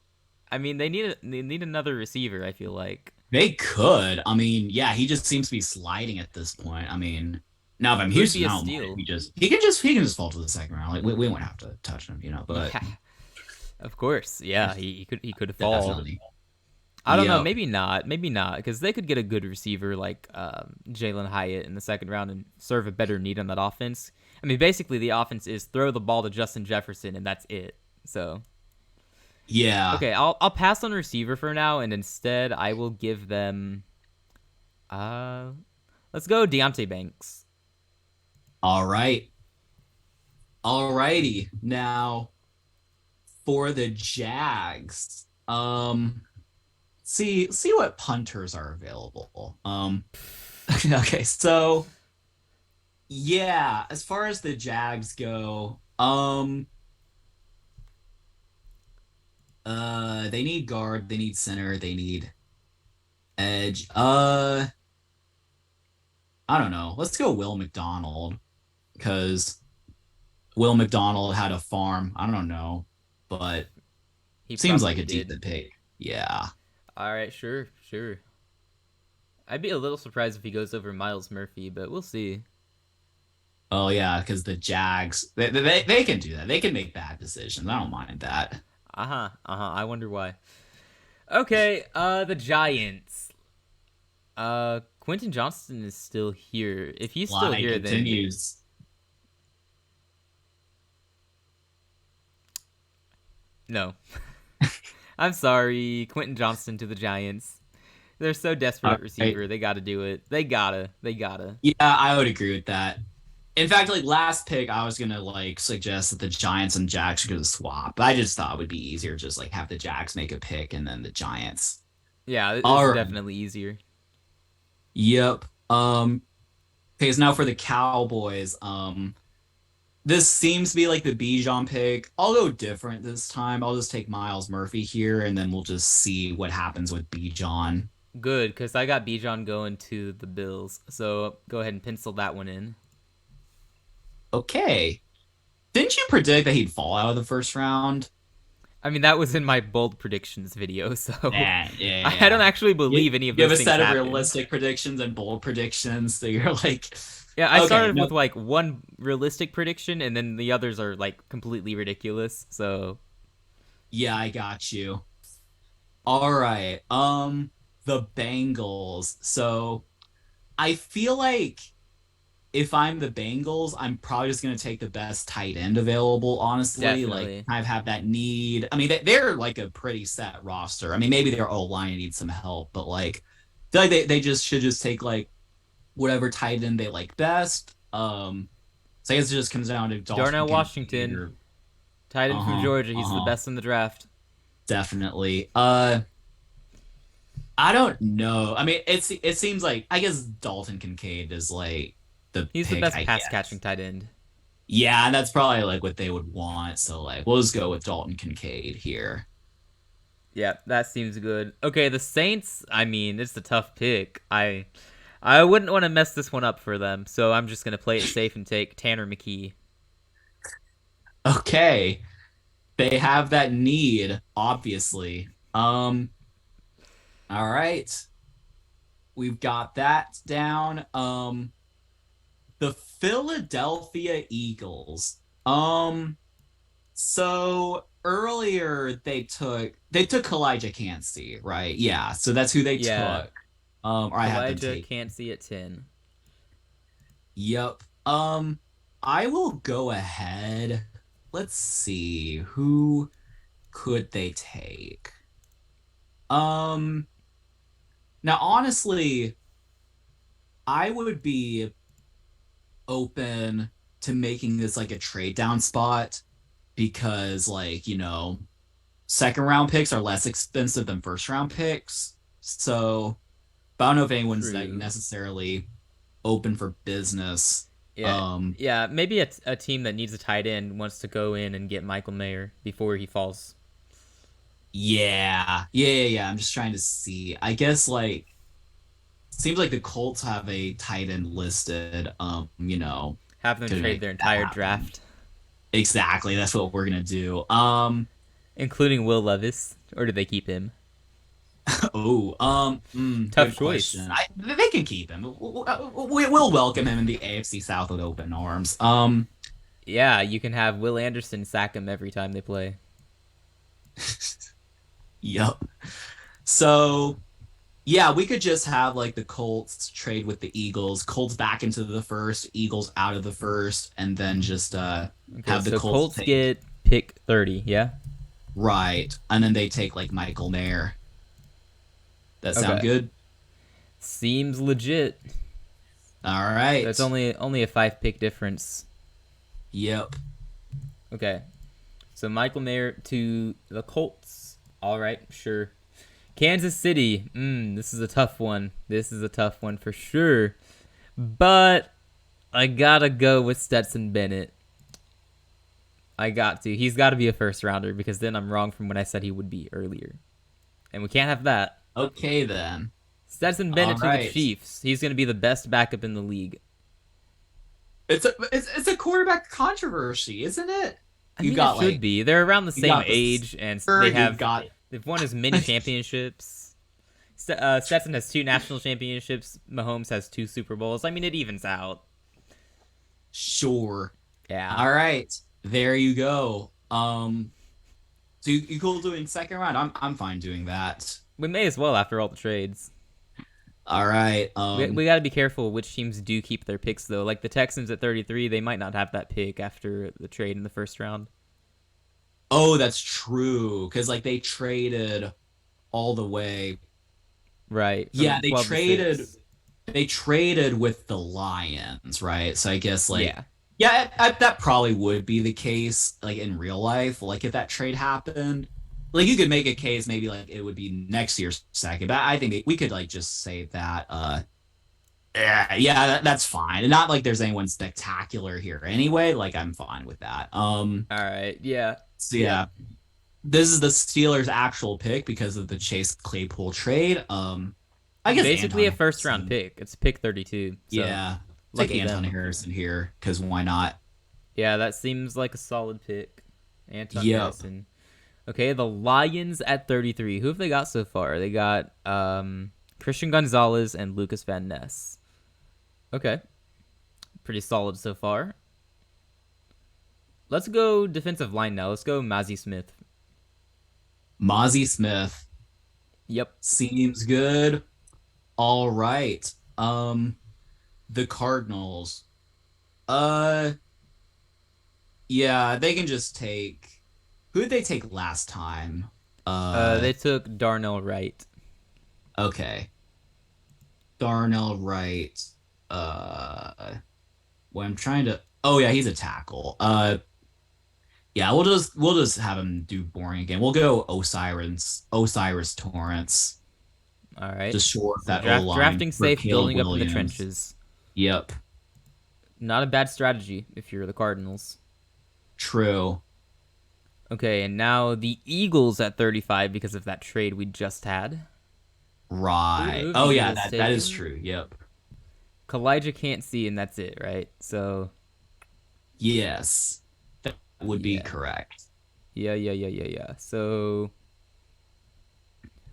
Speaker 1: I mean, they need another receiver, I feel like.
Speaker 2: They could. I mean, yeah, he just seems to be sliding at this point. I mean, now if I'm
Speaker 1: He would
Speaker 2: Houston,
Speaker 1: be a
Speaker 2: I don't mind.
Speaker 1: steal.
Speaker 2: He can just fall to the second round. Like we won't have to touch him. But
Speaker 1: Yeah. Of course. Yeah, he could fall.
Speaker 2: definitely.
Speaker 1: I don't know.
Speaker 2: Yep.
Speaker 1: Maybe not. Maybe not because they could get a good receiver like Jalen Hyatt in the second round and serve a better need on that offense. I mean, basically the offense is throw the ball to Justin Jefferson and that's it. So
Speaker 2: Yeah.
Speaker 1: okay, I'll pass on receiver for now and instead I will give them. Uh, let's go Deontay Banks.
Speaker 2: All right. All righty. Now for the Jags. See what punters are available. Okay, so yeah, as far as the Jags go, they need guard, they need center, they need edge. I don't know. Let's go Will McDonald because Will McDonald had a farm. I don't know, but
Speaker 1: He
Speaker 2: seems like
Speaker 1: probably
Speaker 2: a
Speaker 1: did.
Speaker 2: decent pick. Yeah.
Speaker 1: All right, sure, sure. I'd be a little surprised if he goes over Miles Murphy, but we'll see.
Speaker 2: Oh yeah, because the Jags they can do that. They can make bad decisions. I don't mind that.
Speaker 1: Uh huh. Uh huh. I wonder why. Okay. The Giants. Quentin Johnston is still here. If he's still
Speaker 2: Line
Speaker 1: here, then
Speaker 2: continues.
Speaker 1: no. I'm sorry, Quentin Johnston to the Giants. They're so desperate
Speaker 2: All
Speaker 1: at
Speaker 2: right.
Speaker 1: receiver. They got to do it. They gotta. They gotta.
Speaker 2: Yeah, I would agree with that. In fact, like last pick, I was gonna like suggest that the Giants and Jags should swap. I just thought it would be easier just like have the Jags make a pick and then the Giants.
Speaker 1: Yeah,
Speaker 2: All
Speaker 1: it's
Speaker 2: right.
Speaker 1: definitely easier.
Speaker 2: Yep. Okay, so now for the Cowboys. This seems to be like the Bijan pick. I'll go different this time. I'll just take Miles Murphy here, and then we'll just see what happens with Bijan.
Speaker 1: Good, because I got Bijan going to the Bills. So go ahead and pencil that one in.
Speaker 2: Okay. Didn't you predict that he'd fall out of the first round?
Speaker 1: I mean, that was in my bold predictions video, so
Speaker 2: Yeah,
Speaker 1: I don't
Speaker 2: yeah.
Speaker 1: actually
Speaker 2: You,
Speaker 1: believe any of
Speaker 2: you have
Speaker 1: those
Speaker 2: a
Speaker 1: things
Speaker 2: set of
Speaker 1: happened.
Speaker 2: realistic predictions and bold predictions, so you're like,
Speaker 1: Yeah, I
Speaker 2: okay,
Speaker 1: started
Speaker 2: no,
Speaker 1: with like one realistic prediction, and then the others are like completely ridiculous. So
Speaker 2: yeah, I got you. All right. The Bengals. So I feel like if I'm the Bengals, I'm probably just gonna take the best tight end available, honestly. Like
Speaker 1: definitely,
Speaker 2: kind of have that need. I mean, they're like a pretty set roster. I mean, maybe their O line needs some help, but like I feel like they just should just take like whatever tight end they like best. So I guess it just comes down to Dalton
Speaker 1: Darnell
Speaker 2: Kincaid
Speaker 1: Washington,
Speaker 2: or
Speaker 1: tight end from
Speaker 2: uh-huh,
Speaker 1: Georgia. He's the
Speaker 2: uh-huh.
Speaker 1: best in the draft.
Speaker 2: Definitely. I don't know. I mean, it seems like I guess Dalton Kincaid is like the
Speaker 1: He's the
Speaker 2: pick,
Speaker 1: best
Speaker 2: I
Speaker 1: pass catching
Speaker 2: guess.
Speaker 1: tight end.
Speaker 2: Yeah, and that's probably like what they would want. So like we'll just go with Dalton Kincaid here.
Speaker 1: Yeah, that seems good. Okay, the Saints. I mean, it's a tough pick. I wouldn't want to mess this one up for them, so I'm just gonna play it safe and take Tanner McKee.
Speaker 2: Okay. They have that need, obviously. All right. We've got that down. The Philadelphia Eagles. So earlier they took Elijah Cansey, right? Yeah, so that's who they
Speaker 1: Yeah,
Speaker 2: took. Or I had them
Speaker 1: Elijah
Speaker 2: take.
Speaker 1: can't see at 10.
Speaker 2: Yep. I will go ahead. Let's see who could they take. Um, Now honestly, I would be open to making this like a trade down spot because like, second round picks are less expensive than first round picks. So, but I don't know if anyone's like
Speaker 1: True.
Speaker 2: necessarily open for business.
Speaker 1: Yeah,
Speaker 2: Um,
Speaker 1: yeah. Maybe a team that needs a tight end wants to go in and get Michael Mayer before he falls.
Speaker 2: yeah. I'm just trying to see. I guess like seems like the Colts have a tight end listed.
Speaker 1: Have them
Speaker 2: to
Speaker 1: trade
Speaker 2: make
Speaker 1: their
Speaker 2: that
Speaker 1: entire
Speaker 2: happen.
Speaker 1: draft,
Speaker 2: Exactly. That's what we're gonna do.
Speaker 1: including Will Levis, or did they keep him?
Speaker 2: Good
Speaker 1: Tough
Speaker 2: question.
Speaker 1: choice.
Speaker 2: They can keep him. We'll welcome him in the AFC South with open arms.
Speaker 1: Yeah, you can have Will Anderson sack him every time they play.
Speaker 2: Yep. So yeah, we could just have like the Colts trade with the Eagles, Colts back into the first, Eagles out of the first, and then just
Speaker 1: Okay,
Speaker 2: have the
Speaker 1: so
Speaker 2: Colts
Speaker 1: Colts
Speaker 2: take
Speaker 1: get pick 30. Yeah.
Speaker 2: right, and then they take like Michael Mayer. That sound
Speaker 1: Okay.
Speaker 2: good?
Speaker 1: Seems legit.
Speaker 2: All
Speaker 1: That's
Speaker 2: right.
Speaker 1: only a 5 pick difference.
Speaker 2: Yep.
Speaker 1: Okay. So Michael Mayer to the Colts. All right, sure. Kansas City. This is a tough one. This is a tough one for sure. But I gotta go with Stetson Bennett. I got to. He's got to be a first rounder because then I'm wrong from what I said he would be earlier. And we can't have that.
Speaker 2: Okay then.
Speaker 1: Stetson
Speaker 2: All
Speaker 1: Bennett to the
Speaker 2: right.
Speaker 1: Chiefs. He's going to be the best backup in the league.
Speaker 2: It's a quarterback controversy, isn't it?
Speaker 1: I
Speaker 2: You
Speaker 1: mean, it
Speaker 2: got
Speaker 1: should
Speaker 2: like
Speaker 1: be. They're around the
Speaker 2: you
Speaker 1: same
Speaker 2: got the
Speaker 1: age, and
Speaker 2: you've got
Speaker 1: they've won as many championships. Stetson has 2 national championships. Mahomes has 2 Super Bowls. I mean, it evens out.
Speaker 2: sure.
Speaker 1: Yeah,
Speaker 2: All right. There you go. So you cool doing second round? I'm fine doing that.
Speaker 1: we may as well after all the trades.
Speaker 2: All right.
Speaker 1: We got to be careful which teams do keep their picks though. Like the Texans at 33, they might not have that pick after the trade in the first round.
Speaker 2: Oh, that's true. Because like they traded all the way.
Speaker 1: Right,
Speaker 2: Yeah,
Speaker 1: from 12 to 6.
Speaker 2: they traded with the Lions, right? So I guess like
Speaker 1: Yeah.
Speaker 2: yeah, that probably would be the case like in real life. Like if that trade happened, like you could make a case maybe like it would be next year's second. But I think we could like just say that yeah, that's fine. And not like there's anyone spectacular here anyway. Like I'm fine with that.
Speaker 1: All right. Yeah.
Speaker 2: So
Speaker 1: Yeah.
Speaker 2: yeah, this is the Steelers' actual pick because of the Chase Claypool trade. I guess
Speaker 1: Basically a
Speaker 2: Anton
Speaker 1: first round
Speaker 2: Harrison.
Speaker 1: pick. It's pick 32. So
Speaker 2: Yeah, take
Speaker 1: lucky
Speaker 2: Anton
Speaker 1: them.
Speaker 2: Harrison here because why not?
Speaker 1: Yeah, that seems like a solid pick. Anton
Speaker 2: Yep.
Speaker 1: Harrison. Okay, the Lions at 33. Who have they got so far? They got Christian Gonzalez and Lucas Van Ness. Okay. Pretty solid so far. Let's go defensive line now. Let's go Mazzie Smith.
Speaker 2: Mozzie Smith
Speaker 1: Yep.
Speaker 2: seems good. All right. The Cardinals. Uh, yeah, they can just take. Who did they take last time?
Speaker 1: They took Darnell Wright.
Speaker 2: Okay. Darnell Wright. Uh, well, I'm trying to. Oh yeah, he's a tackle. Yeah, we'll just have him do boring again. We'll go Osiris Torrance
Speaker 1: All right.
Speaker 2: to shore up
Speaker 1: So
Speaker 2: that O line
Speaker 1: drafting
Speaker 2: for
Speaker 1: safe,
Speaker 2: Caleb
Speaker 1: building up in the
Speaker 2: Williams.
Speaker 1: trenches.
Speaker 2: Yep,
Speaker 1: Not a bad strategy if you're the Cardinals.
Speaker 2: true.
Speaker 1: Okay, and now the Eagles at 35 because of that trade we just had.
Speaker 2: Right.
Speaker 1: Who have
Speaker 2: Oh
Speaker 1: the
Speaker 2: yeah,
Speaker 1: Eagles
Speaker 2: that is
Speaker 1: taken?
Speaker 2: true. Yep.
Speaker 1: Kalijah can't see, and that's it, right? So,
Speaker 2: Yes, that would be
Speaker 1: yeah.
Speaker 2: correct.
Speaker 1: Yeah. So,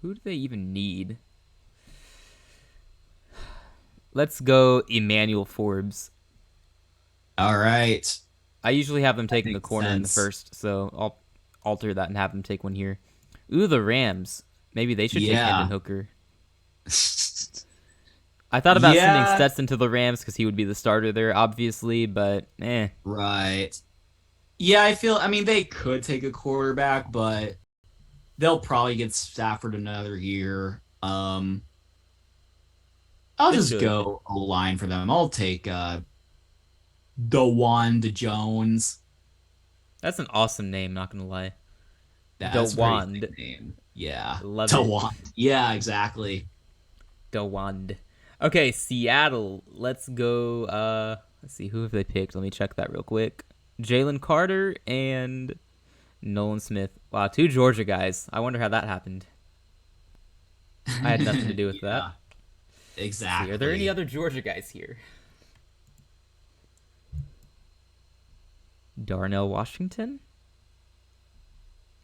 Speaker 1: who do they even need? Let's go Emmanuel Forbes.
Speaker 2: All right,
Speaker 1: I usually have them
Speaker 2: that
Speaker 1: taking a
Speaker 2: makes
Speaker 1: corner in the
Speaker 2: sense.
Speaker 1: first, so I'll alter that and have them take one here. Ooh, the Rams. Maybe they should take Hendon
Speaker 2: Yeah.
Speaker 1: Hooker. I thought about sending
Speaker 2: Yeah.
Speaker 1: Stetson to the Rams because he would be the starter there, obviously, but
Speaker 2: Right. Yeah, I mean, they could take a quarterback, but they'll probably get Stafford another year. I'll
Speaker 1: they
Speaker 2: just
Speaker 1: should.
Speaker 2: go O line for them. I'll take DeWand Jones.
Speaker 1: That's an awesome name, not gonna lie.
Speaker 2: That's a pretty
Speaker 1: DeWand.
Speaker 2: sick name. Yeah.
Speaker 1: Love it.
Speaker 2: DeWand. Yeah, exactly.
Speaker 1: DeWand. Okay, Seattle. Let's go. Let's see, who have they picked? Let me check that real quick. Jalen Carter and Nolan Smith. Wow, 2 Georgia guys. I wonder how that happened. I had nothing to do with that.
Speaker 2: Yeah,
Speaker 1: See, are there any
Speaker 2: exactly.
Speaker 1: other Georgia guys here? Darnell Washington?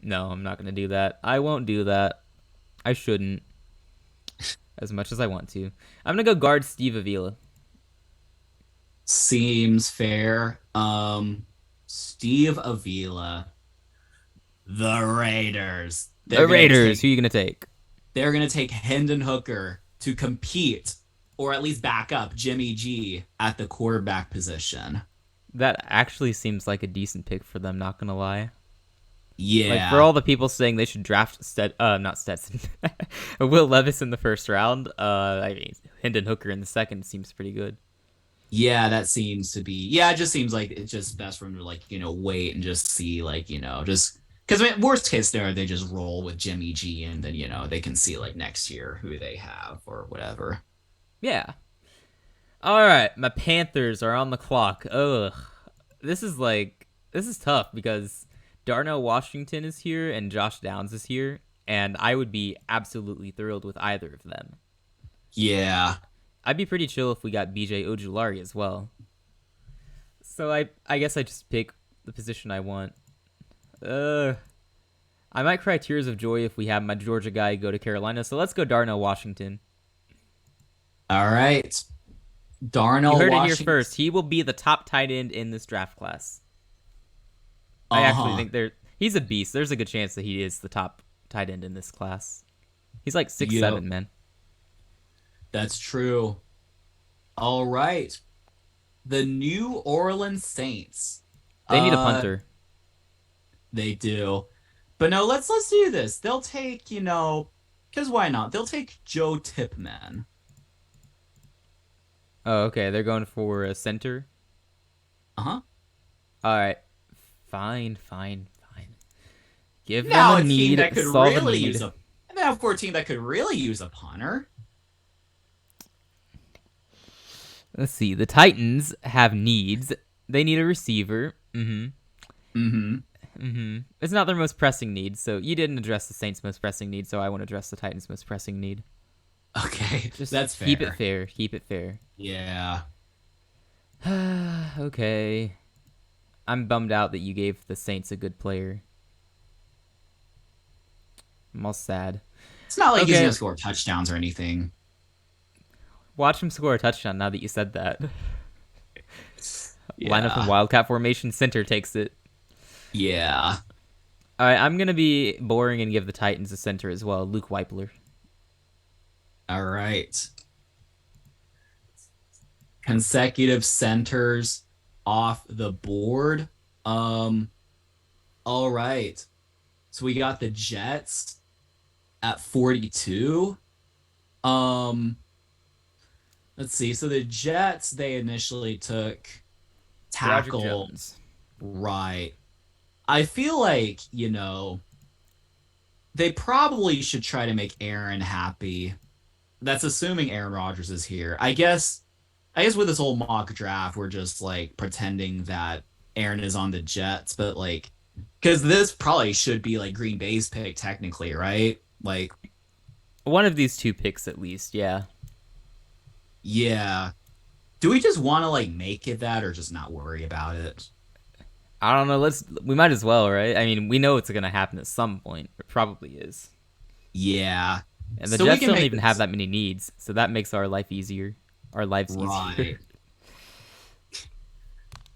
Speaker 1: No, I'm not gonna do that. I won't do that. I shouldn't, as much as I want to. I'm gonna go guard Steve Avila.
Speaker 2: Seems fair. Steve Avila, the Raiders.
Speaker 1: The Raiders. Who are you gonna take?
Speaker 2: They're gonna take Hendon Hooker to compete, or at least back up Jimmy G at the quarterback position.
Speaker 1: That actually seems like a decent pick for them. Not gonna lie. Like for
Speaker 2: Yeah.
Speaker 1: all the people saying they should draft not Stetson, Will Levis in the first round. I mean Hendon Hooker in the second seems pretty good.
Speaker 2: Yeah, that seems to be. Yeah, it just seems like it's just best for them to like, wait and just see like, just because I mean, worst case scenario, they just roll with Jimmy G and then, they can see like next year who they have or whatever.
Speaker 1: Yeah. All right, my Panthers are on the clock. Ugh, this is tough because Darnell Washington is here and Josh Downs is here, and I would be absolutely thrilled with either of them.
Speaker 2: Yeah.
Speaker 1: I'd be pretty chill if we got BJ Ojulari as well. So I guess I just pick the position I want. Uh, I might cry tears of joy if we have my Georgia guy go to Carolina. So let's go Darnell Washington.
Speaker 2: All right.
Speaker 1: You
Speaker 2: Darnell
Speaker 1: heard it here
Speaker 2: Washington.
Speaker 1: first. He will be the top tight end in this draft class. I actually
Speaker 2: Uh-huh.
Speaker 1: think he's a beast. There's a good chance that he is the top tight end in this class. He's like 6'7",
Speaker 2: Yep,
Speaker 1: man.
Speaker 2: that's true. All right. The New Orleans Saints.
Speaker 1: They need a
Speaker 2: Uh,
Speaker 1: punter.
Speaker 2: they do. But no, let's do this. They'll take, because why not? They'll take Joe Tipman.
Speaker 1: Oh, okay. They're going for a center.
Speaker 2: Uh-huh.
Speaker 1: All right. Fine, fine, fine. Give them
Speaker 2: Now
Speaker 1: a
Speaker 2: a team
Speaker 1: need.
Speaker 2: that could
Speaker 1: Solve a
Speaker 2: really use
Speaker 1: need.
Speaker 2: a now for a team that could really use a punter.
Speaker 1: Let's see. The Titans have needs. They need a receiver. Mm-hmm.
Speaker 2: Mm-hmm.
Speaker 1: Mm-hmm. It's not their most pressing need, so you didn't address the Saints' most pressing need, so I won't address the Titans' most pressing need.
Speaker 2: Okay,
Speaker 1: Just
Speaker 2: that's
Speaker 1: keep it
Speaker 2: fair.
Speaker 1: fair. Keep it fair.
Speaker 2: Yeah.
Speaker 1: Okay. I'm bummed out that you gave the Saints a good player. I'm all sad.
Speaker 2: It's not like he's
Speaker 1: Okay.
Speaker 2: gonna score touchdowns or anything.
Speaker 1: Watch him score a touchdown now that you said that. Line up in
Speaker 2: Yeah.
Speaker 1: Wildcat formation. Center takes it.
Speaker 2: Yeah.
Speaker 1: All right. I'm going to be boring and give the Titans a center as well. Luke Weipler.
Speaker 2: All right. Consecutive centers off the board. Um, all right. So we got the Jets at 42. Um, let's see. So the Jets, they initially took
Speaker 1: Roger
Speaker 2: tackle.
Speaker 1: Jones.
Speaker 2: Right. I feel like, they probably should try to make Aaron happy. That's assuming Aaron Rodgers is here. I guess with this whole mock draft, we're just like pretending that Aaron is on the Jets, but like, because this probably should be like Green Bay's pick technically, right? Like,
Speaker 1: One of these two picks at least, yeah.
Speaker 2: yeah. Do we just want to like make it that or just not worry about it?
Speaker 1: I don't know. We might as well, right? I mean, we know it's going to happen at some point. It probably is.
Speaker 2: Yeah.
Speaker 1: And the
Speaker 2: So we
Speaker 1: Jets
Speaker 2: can
Speaker 1: don't
Speaker 2: make
Speaker 1: even have
Speaker 2: this
Speaker 1: that many needs, so that makes our life easier. Our lives easier.
Speaker 2: right.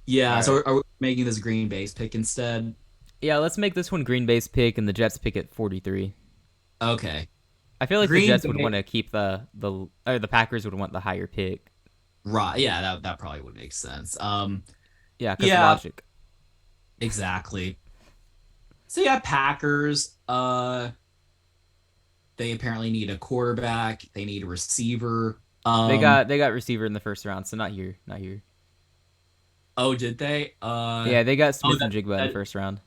Speaker 2: Yeah.
Speaker 1: All
Speaker 2: So
Speaker 1: right.
Speaker 2: are we making this Green Bay's pick instead?
Speaker 1: Yeah, let's make this one Green Bay's pick and the Jets pick at 43.
Speaker 2: Okay.
Speaker 1: I feel like the
Speaker 2: Green
Speaker 1: Jets would
Speaker 2: Bay.
Speaker 1: want to keep the Packers would want the higher pick.
Speaker 2: Right. Yeah, that probably would make sense.
Speaker 1: Yeah, cuz
Speaker 2: Yeah,
Speaker 1: logic.
Speaker 2: exactly. So yeah, Packers, they apparently need a quarterback, they need a receiver.
Speaker 1: They got receiver in the first round, so not here, not here.
Speaker 2: Oh, did they?
Speaker 1: Yeah, they got
Speaker 2: Oh
Speaker 1: Smith and Jigba in the
Speaker 2: that
Speaker 1: first round.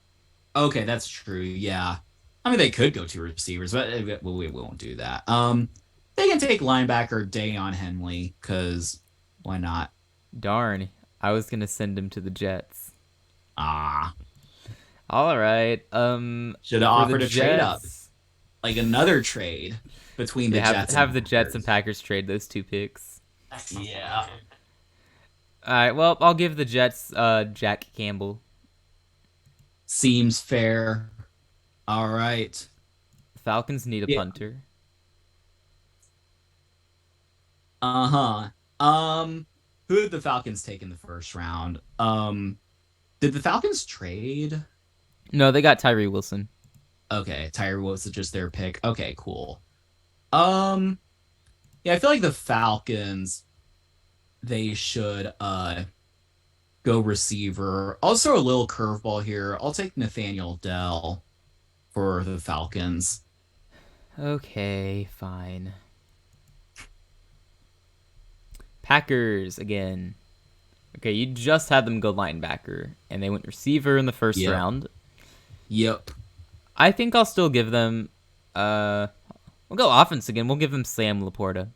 Speaker 2: okay, that's true. Yeah. I mean they could go two receivers, but we won't do that. They can take linebacker Dayon Henley cuz why not?
Speaker 1: Darn. I was going to send him to the Jets.
Speaker 2: Ah,
Speaker 1: All right.
Speaker 2: should have
Speaker 1: For the
Speaker 2: offered a trade up.
Speaker 1: Jets,
Speaker 2: Like another trade between the
Speaker 1: they have
Speaker 2: Jets
Speaker 1: have
Speaker 2: and
Speaker 1: the Jets and
Speaker 2: Packers.
Speaker 1: Packers trade those two picks.
Speaker 2: Yeah.
Speaker 1: All right. Well, I'll give the Jets Jack Campbell.
Speaker 2: Seems fair. All right.
Speaker 1: Falcons need a
Speaker 2: Yeah.
Speaker 1: punter.
Speaker 2: Uh-huh. Who did the Falcons take in the first round? Did the Falcons trade?
Speaker 1: No, they got Tyree Wilson.
Speaker 2: Okay, Tyree was just their pick. Okay, cool. Um, yeah, I feel like the Falcons they should go receiver. I'll throw a little curveball here. I'll take Nathaniel Dell for the Falcons.
Speaker 1: Okay, fine. Packers again. Okay, you just had them go linebacker, and they went receiver in the first
Speaker 2: Yep.
Speaker 1: round.
Speaker 2: Yep.
Speaker 1: I think I'll still give them. We'll go offense again. We'll give them Sam Laporta.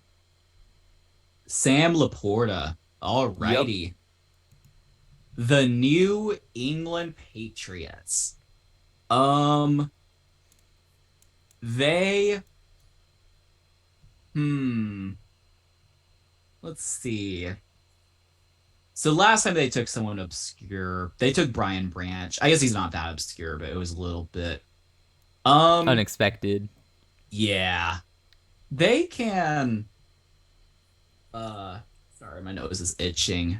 Speaker 2: Sam Laporta.
Speaker 1: Yep.
Speaker 2: Alrighty. The New England Patriots. Um, they hmm. Let's see. So last time they took someone obscure, they took Brian Branch. I guess he's not that obscure, but it was a little bit. Um,
Speaker 1: Unexpected.
Speaker 2: yeah. They can uh sorry, my nose is itching.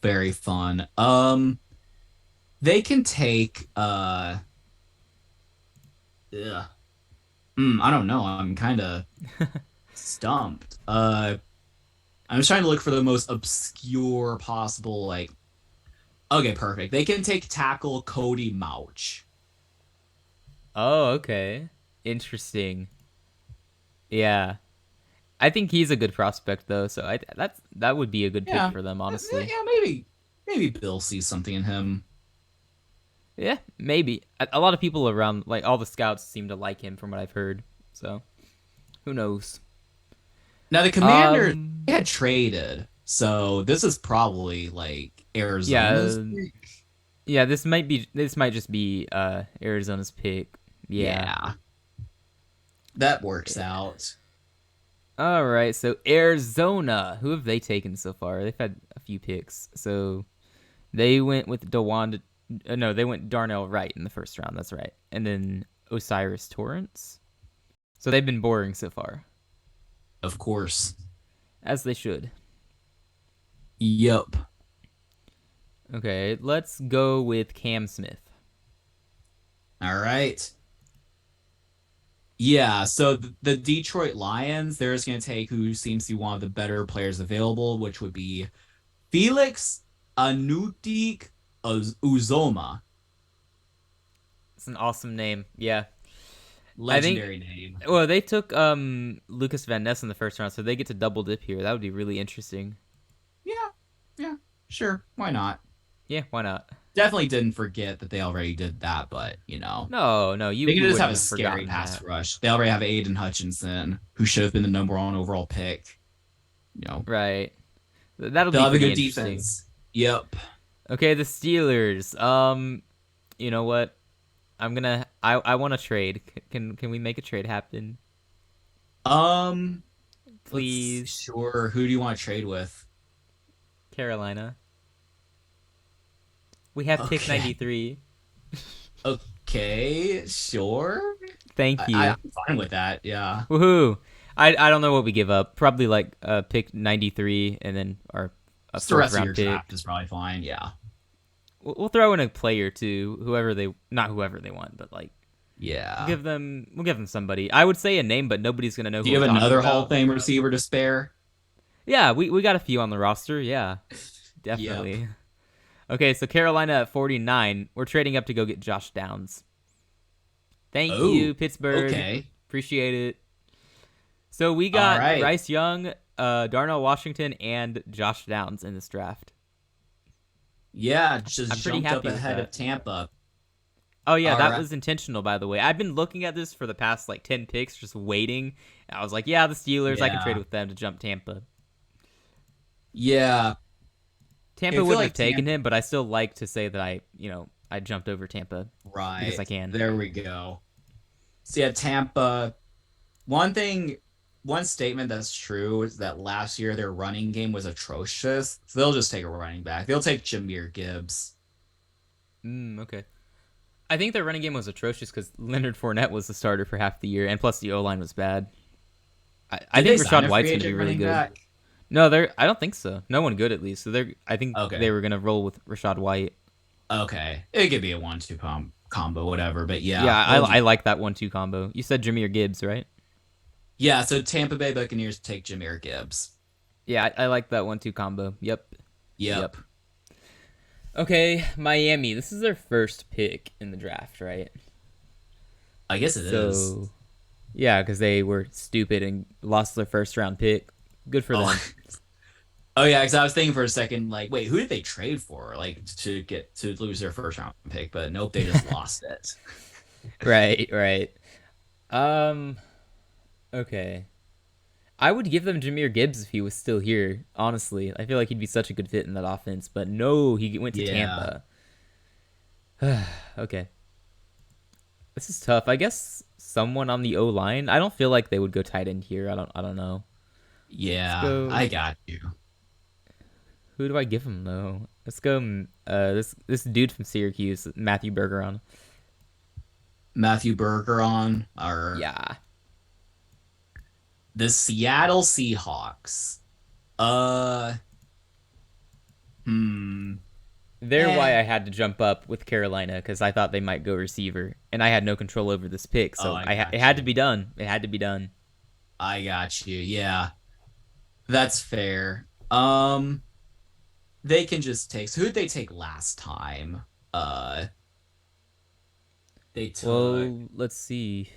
Speaker 2: Very fun. They can take ugh. I don't know. I'm kind of stumped. I'm just trying to look for the most obscure possible like okay, perfect. They can take tackle Cody Mauch.
Speaker 1: Oh, okay. Interesting. Yeah. I think he's a good prospect though, so that would be a good pick
Speaker 2: Yeah.
Speaker 1: for them, honestly.
Speaker 2: Yeah, maybe Bill sees something in him.
Speaker 1: Yeah, maybe. A lot of people around, like all the scouts, seem to like him from what I've heard. So who knows?
Speaker 2: Now the Commanders
Speaker 1: Um,
Speaker 2: they had traded, so this is probably like Arizona's
Speaker 1: yeah,
Speaker 2: pick.
Speaker 1: yeah. This might just be Arizona's pick. Yeah.
Speaker 2: Yeah, that works
Speaker 1: Yeah.
Speaker 2: out.
Speaker 1: All right. So Arizona, who have they taken so far? They've had a few picks. So they went with Dewan. No, they went Darnell Wright in the first round. That's right. And then Osiris Torrance. So they've been boring so far,
Speaker 2: Of course.
Speaker 1: as they should.
Speaker 2: Yup.
Speaker 1: Okay, let's go with Cam Smith.
Speaker 2: All right. Yeah, so the Detroit Lions, they're just going to take who seems to be one of the better players available, which would be Felix Anutik Uzoma.
Speaker 1: It's an awesome name. Yeah. I think
Speaker 2: Legendary name.
Speaker 1: well, they took Lucas Van Ness in the first round, so they get to double dip here. That would be really interesting.
Speaker 2: Yeah, yeah, sure. Why not?
Speaker 1: Yeah, why not?
Speaker 2: Definitely didn't forget that they already did that, but
Speaker 1: No, no,
Speaker 2: they can
Speaker 1: you
Speaker 2: just
Speaker 1: wouldn't
Speaker 2: have a
Speaker 1: have
Speaker 2: scary
Speaker 1: forgotten
Speaker 2: pass
Speaker 1: that.
Speaker 2: rush. They already have Aiden Hutchinson, who should have been the number one overall pick. You know,
Speaker 1: Right. That'll
Speaker 2: they'll
Speaker 1: be
Speaker 2: have a
Speaker 1: pretty
Speaker 2: good
Speaker 1: interesting.
Speaker 2: defense. Yep.
Speaker 1: Okay, the Steelers. You know what? I want to trade. Can we make a trade happen?
Speaker 2: Um, let's
Speaker 1: Please.
Speaker 2: sure. Who do you want to trade with?
Speaker 1: Carolina. We have pick
Speaker 2: Okay.
Speaker 1: 93.
Speaker 2: Okay, sure.
Speaker 1: Thank you.
Speaker 2: I'm fine with that. Yeah.
Speaker 1: Woohoo. I don't know what we give up. Probably like pick 93 and then our a
Speaker 2: Just the
Speaker 1: fourth
Speaker 2: rest of your
Speaker 1: round pick.
Speaker 2: draft is probably fine. Yeah.
Speaker 1: We'll throw in a player too, not whoever they want, but like
Speaker 2: Yeah.
Speaker 1: we'll give them somebody. I would say a name, but nobody's gonna know
Speaker 2: Do
Speaker 1: who
Speaker 2: you
Speaker 1: we're
Speaker 2: have
Speaker 1: talking
Speaker 2: another Hall of
Speaker 1: about.
Speaker 2: Fame receiver to spare?
Speaker 1: Yeah, we got a few on the roster. Yeah,
Speaker 2: Yep.
Speaker 1: definitely. Okay, so Carolina at 49. We're trading up to go get Josh Downs. Thank
Speaker 2: Oh,
Speaker 1: you, Pittsburgh.
Speaker 2: okay.
Speaker 1: Appreciate it. So we
Speaker 2: All
Speaker 1: got
Speaker 2: right.
Speaker 1: Bryce Young, Darnell Washington, and Josh Downs in this draft.
Speaker 2: Yeah, just
Speaker 1: I'm pretty
Speaker 2: jumped up
Speaker 1: happy with
Speaker 2: ahead of
Speaker 1: that.
Speaker 2: Tampa.
Speaker 1: Oh yeah,
Speaker 2: All
Speaker 1: that
Speaker 2: right.
Speaker 1: was intentional, by the way. I've been looking at this for the past like 10 picks, just waiting. I was like, yeah, the Steelers, I can trade
Speaker 2: Yeah.
Speaker 1: with them to jump Tampa.
Speaker 2: Yeah. I
Speaker 1: Tampa
Speaker 2: feel
Speaker 1: wouldn't
Speaker 2: like
Speaker 1: have taken
Speaker 2: Tampa.
Speaker 1: him, but I still like to say that I jumped over Tampa because
Speaker 2: Right.
Speaker 1: I can.
Speaker 2: There we go. So yeah, Tampa. One thing, one statement that's true is that last year their running game was atrocious. So they'll just take a running back. They'll take Jameer Gibbs.
Speaker 1: Okay. I think their running game was atrocious because Leonard Fournette was the starter for half the year, and plus the O line was bad. I
Speaker 2: Did they
Speaker 1: think
Speaker 2: sign
Speaker 1: Rashad
Speaker 2: a free
Speaker 1: White's going to be
Speaker 2: agent
Speaker 1: really
Speaker 2: running
Speaker 1: good.
Speaker 2: back?
Speaker 1: No, I don't think so. No one good at least. So I think
Speaker 2: Okay.
Speaker 1: they were going to roll with Rashad White.
Speaker 2: Okay. It could be a 1-2 combo, whatever. But yeah,
Speaker 1: Yeah,
Speaker 2: they'll
Speaker 1: I
Speaker 2: just
Speaker 1: like that 1-2 combo. You said Jameer Gibbs, right?
Speaker 2: yeah. So Tampa Bay Buccaneers take Jameer Gibbs.
Speaker 1: Yeah, I like that 1-2 combo. Yep.
Speaker 2: Yep.
Speaker 1: Yep. Okay, Miami. This is their first pick in the draft, right?
Speaker 2: I guess it is.
Speaker 1: So yeah, because they were stupid and lost their first round pick. Good for
Speaker 2: Oh,
Speaker 1: them.
Speaker 2: oh yeah, because I was thinking for a second, like, wait, who did they trade for, like, to get to lose their first round pick? But nope, they just lost it.
Speaker 1: Right, right. Um. Okay. I would give them Jameer Gibbs if he was still here. Honestly, I feel like he'd be such a good fit in that offense. But no, he went to
Speaker 2: Yeah,
Speaker 1: Tampa. Okay, this is tough. I guess someone on the O line. I don't feel like they would go tight end here. I don't. I don't know. Let's
Speaker 2: yeah,
Speaker 1: go.
Speaker 2: I got you.
Speaker 1: Who do I give him though? Let's go. This dude from Syracuse, Matthew Bergeron.
Speaker 2: Matthew Bergeron or
Speaker 1: Yeah,
Speaker 2: the Seattle Seahawks. Uh, hmm.
Speaker 1: they're
Speaker 2: Eh.
Speaker 1: why I had to jump up with Carolina because I thought they might go receiver, and I had no control over this pick,
Speaker 2: Oh,
Speaker 1: so
Speaker 2: I
Speaker 1: it
Speaker 2: got
Speaker 1: had to
Speaker 2: you.
Speaker 1: be done. It had to be done.
Speaker 2: I got you. Yeah, that's fair. They can just take. So who'd they take last time? Uh, they took
Speaker 1: Well, let's see.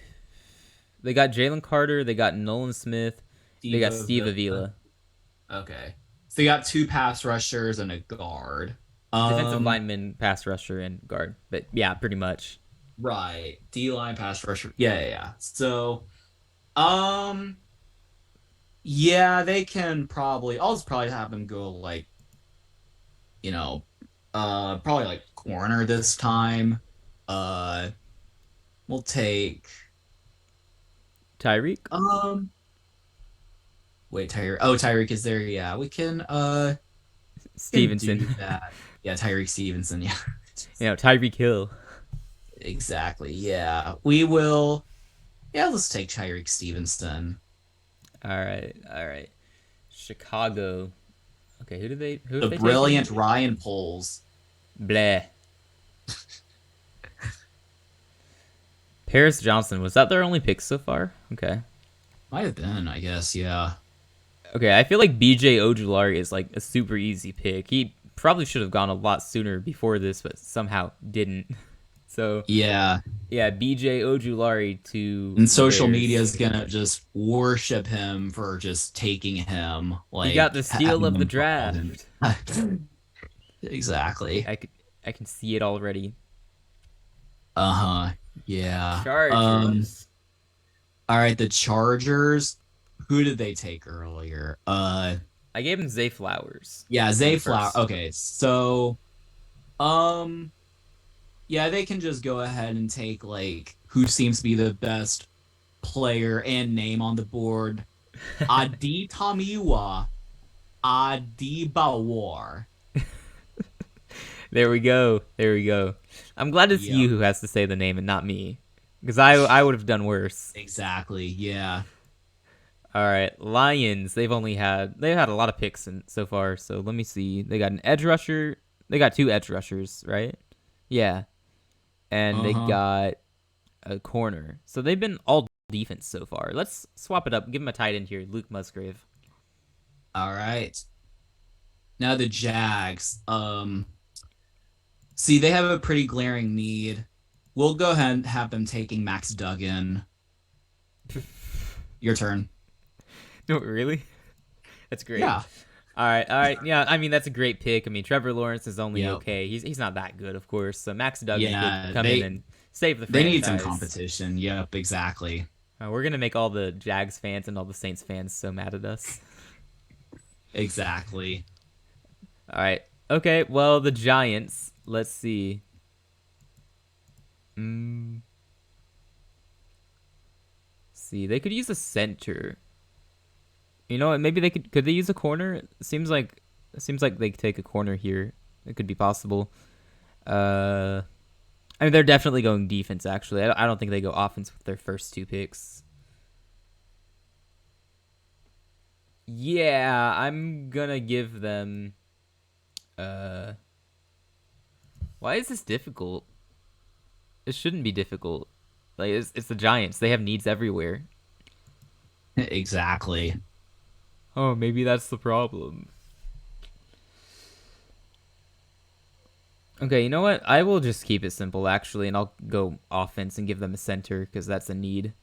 Speaker 1: They got Jalen Carter. They got Nolan Smith. They
Speaker 2: Steve
Speaker 1: got Steve
Speaker 2: Avila.
Speaker 1: Avila.
Speaker 2: Okay, so they got two pass rushers and a guard.
Speaker 1: Defensive
Speaker 2: Um,
Speaker 1: lineman, pass rusher, and guard. But yeah, pretty much.
Speaker 2: right. D line pass rusher. Yeah, yeah, yeah. So, um, yeah, they can probably. I'll just probably have them go like, you know, probably like corner this time. Uh, we'll take.
Speaker 1: Tyreek
Speaker 2: Um, wait, Tyreek. Oh, Tyreek is there. Yeah, we can do
Speaker 1: Stevenson.
Speaker 2: that. Yeah, Tyreek Stevenson. Yeah,
Speaker 1: Tyreek Hill.
Speaker 2: exactly. Yeah, we will. Yeah, let's take Tyreek Stevenson.
Speaker 1: All right, all right. Chicago. Okay, who
Speaker 2: The
Speaker 1: have they taken?
Speaker 2: brilliant Ryan Poles.
Speaker 1: Bleh. Paris Johnson. Was that their only pick so far? Okay.
Speaker 2: Might have been, I guess. Yeah.
Speaker 1: Okay, I feel like BJ Ojulari is like a super easy pick. He probably should have gone a lot sooner before this, but somehow didn't. So
Speaker 2: Yeah.
Speaker 1: yeah, BJ Ojulari to
Speaker 2: And
Speaker 1: the
Speaker 2: social media
Speaker 1: Bears.
Speaker 2: is gonna just worship him for just taking him,
Speaker 1: He got
Speaker 2: like
Speaker 1: the steal
Speaker 2: having
Speaker 1: of the
Speaker 2: him called in.
Speaker 1: draft.
Speaker 2: Exactly.
Speaker 1: I can see it already.
Speaker 2: Uh-huh. Yeah.
Speaker 1: Chargers.
Speaker 2: All right, the Chargers. Who did they take earlier?
Speaker 1: I gave him Zay Flowers
Speaker 2: Yeah,
Speaker 1: in
Speaker 2: Zay
Speaker 1: the
Speaker 2: Flower.
Speaker 1: first.
Speaker 2: Okay, so um yeah, they can just go ahead and take like who seems to be the best player and name on the board. Adi Tamiwa Adibawar.
Speaker 1: There we go. There we go. I'm glad it's you
Speaker 2: Yep,
Speaker 1: who has to say the name and not me, because I would have done worse.
Speaker 2: exactly. Yeah.
Speaker 1: All right, Lions. They've had a lot of picks so far. So let me see. They got an edge rusher. They got two edge rushers, right? Yeah, and they
Speaker 2: Uh-huh.
Speaker 1: got a corner. So they've been all defense so far. Let's swap it up. Give him a tight end here, Luke Musgrave.
Speaker 2: All right. Now the Jags. See, they have a pretty glaring need. We'll go ahead and have them taking Max Duggan. Your turn.
Speaker 1: No, really? That's great.
Speaker 2: Yeah.
Speaker 1: All right. Yeah, I mean that's a great pick. I mean Trevor Lawrence is only
Speaker 2: Yep.
Speaker 1: okay. He's not that good, of course. So Max Duggan could
Speaker 2: Yeah,
Speaker 1: come in and save the
Speaker 2: they need some
Speaker 1: franchise.
Speaker 2: competition. Yep, exactly.
Speaker 1: We're gonna make all the Jags fans and all the Saints fans so mad at us.
Speaker 2: Exactly.
Speaker 1: All right. Okay. Well, the Giants. Let's see. Mm, see, they could use a center. You know what? Maybe they could. Could they use a corner? It seems like they could take a corner here. It could be possible. Uh, I mean, they're definitely going defense. Actually, I don't think they go offense with their first two picks. Yeah, I'm gonna give them. Uh, why is this difficult? It shouldn't be difficult. Like it's the Giants. They have needs everywhere.
Speaker 2: Exactly.
Speaker 1: Oh, maybe that's the problem. Okay, you know what? I will just keep it simple actually, and I'll go offense and give them a center because that's a need.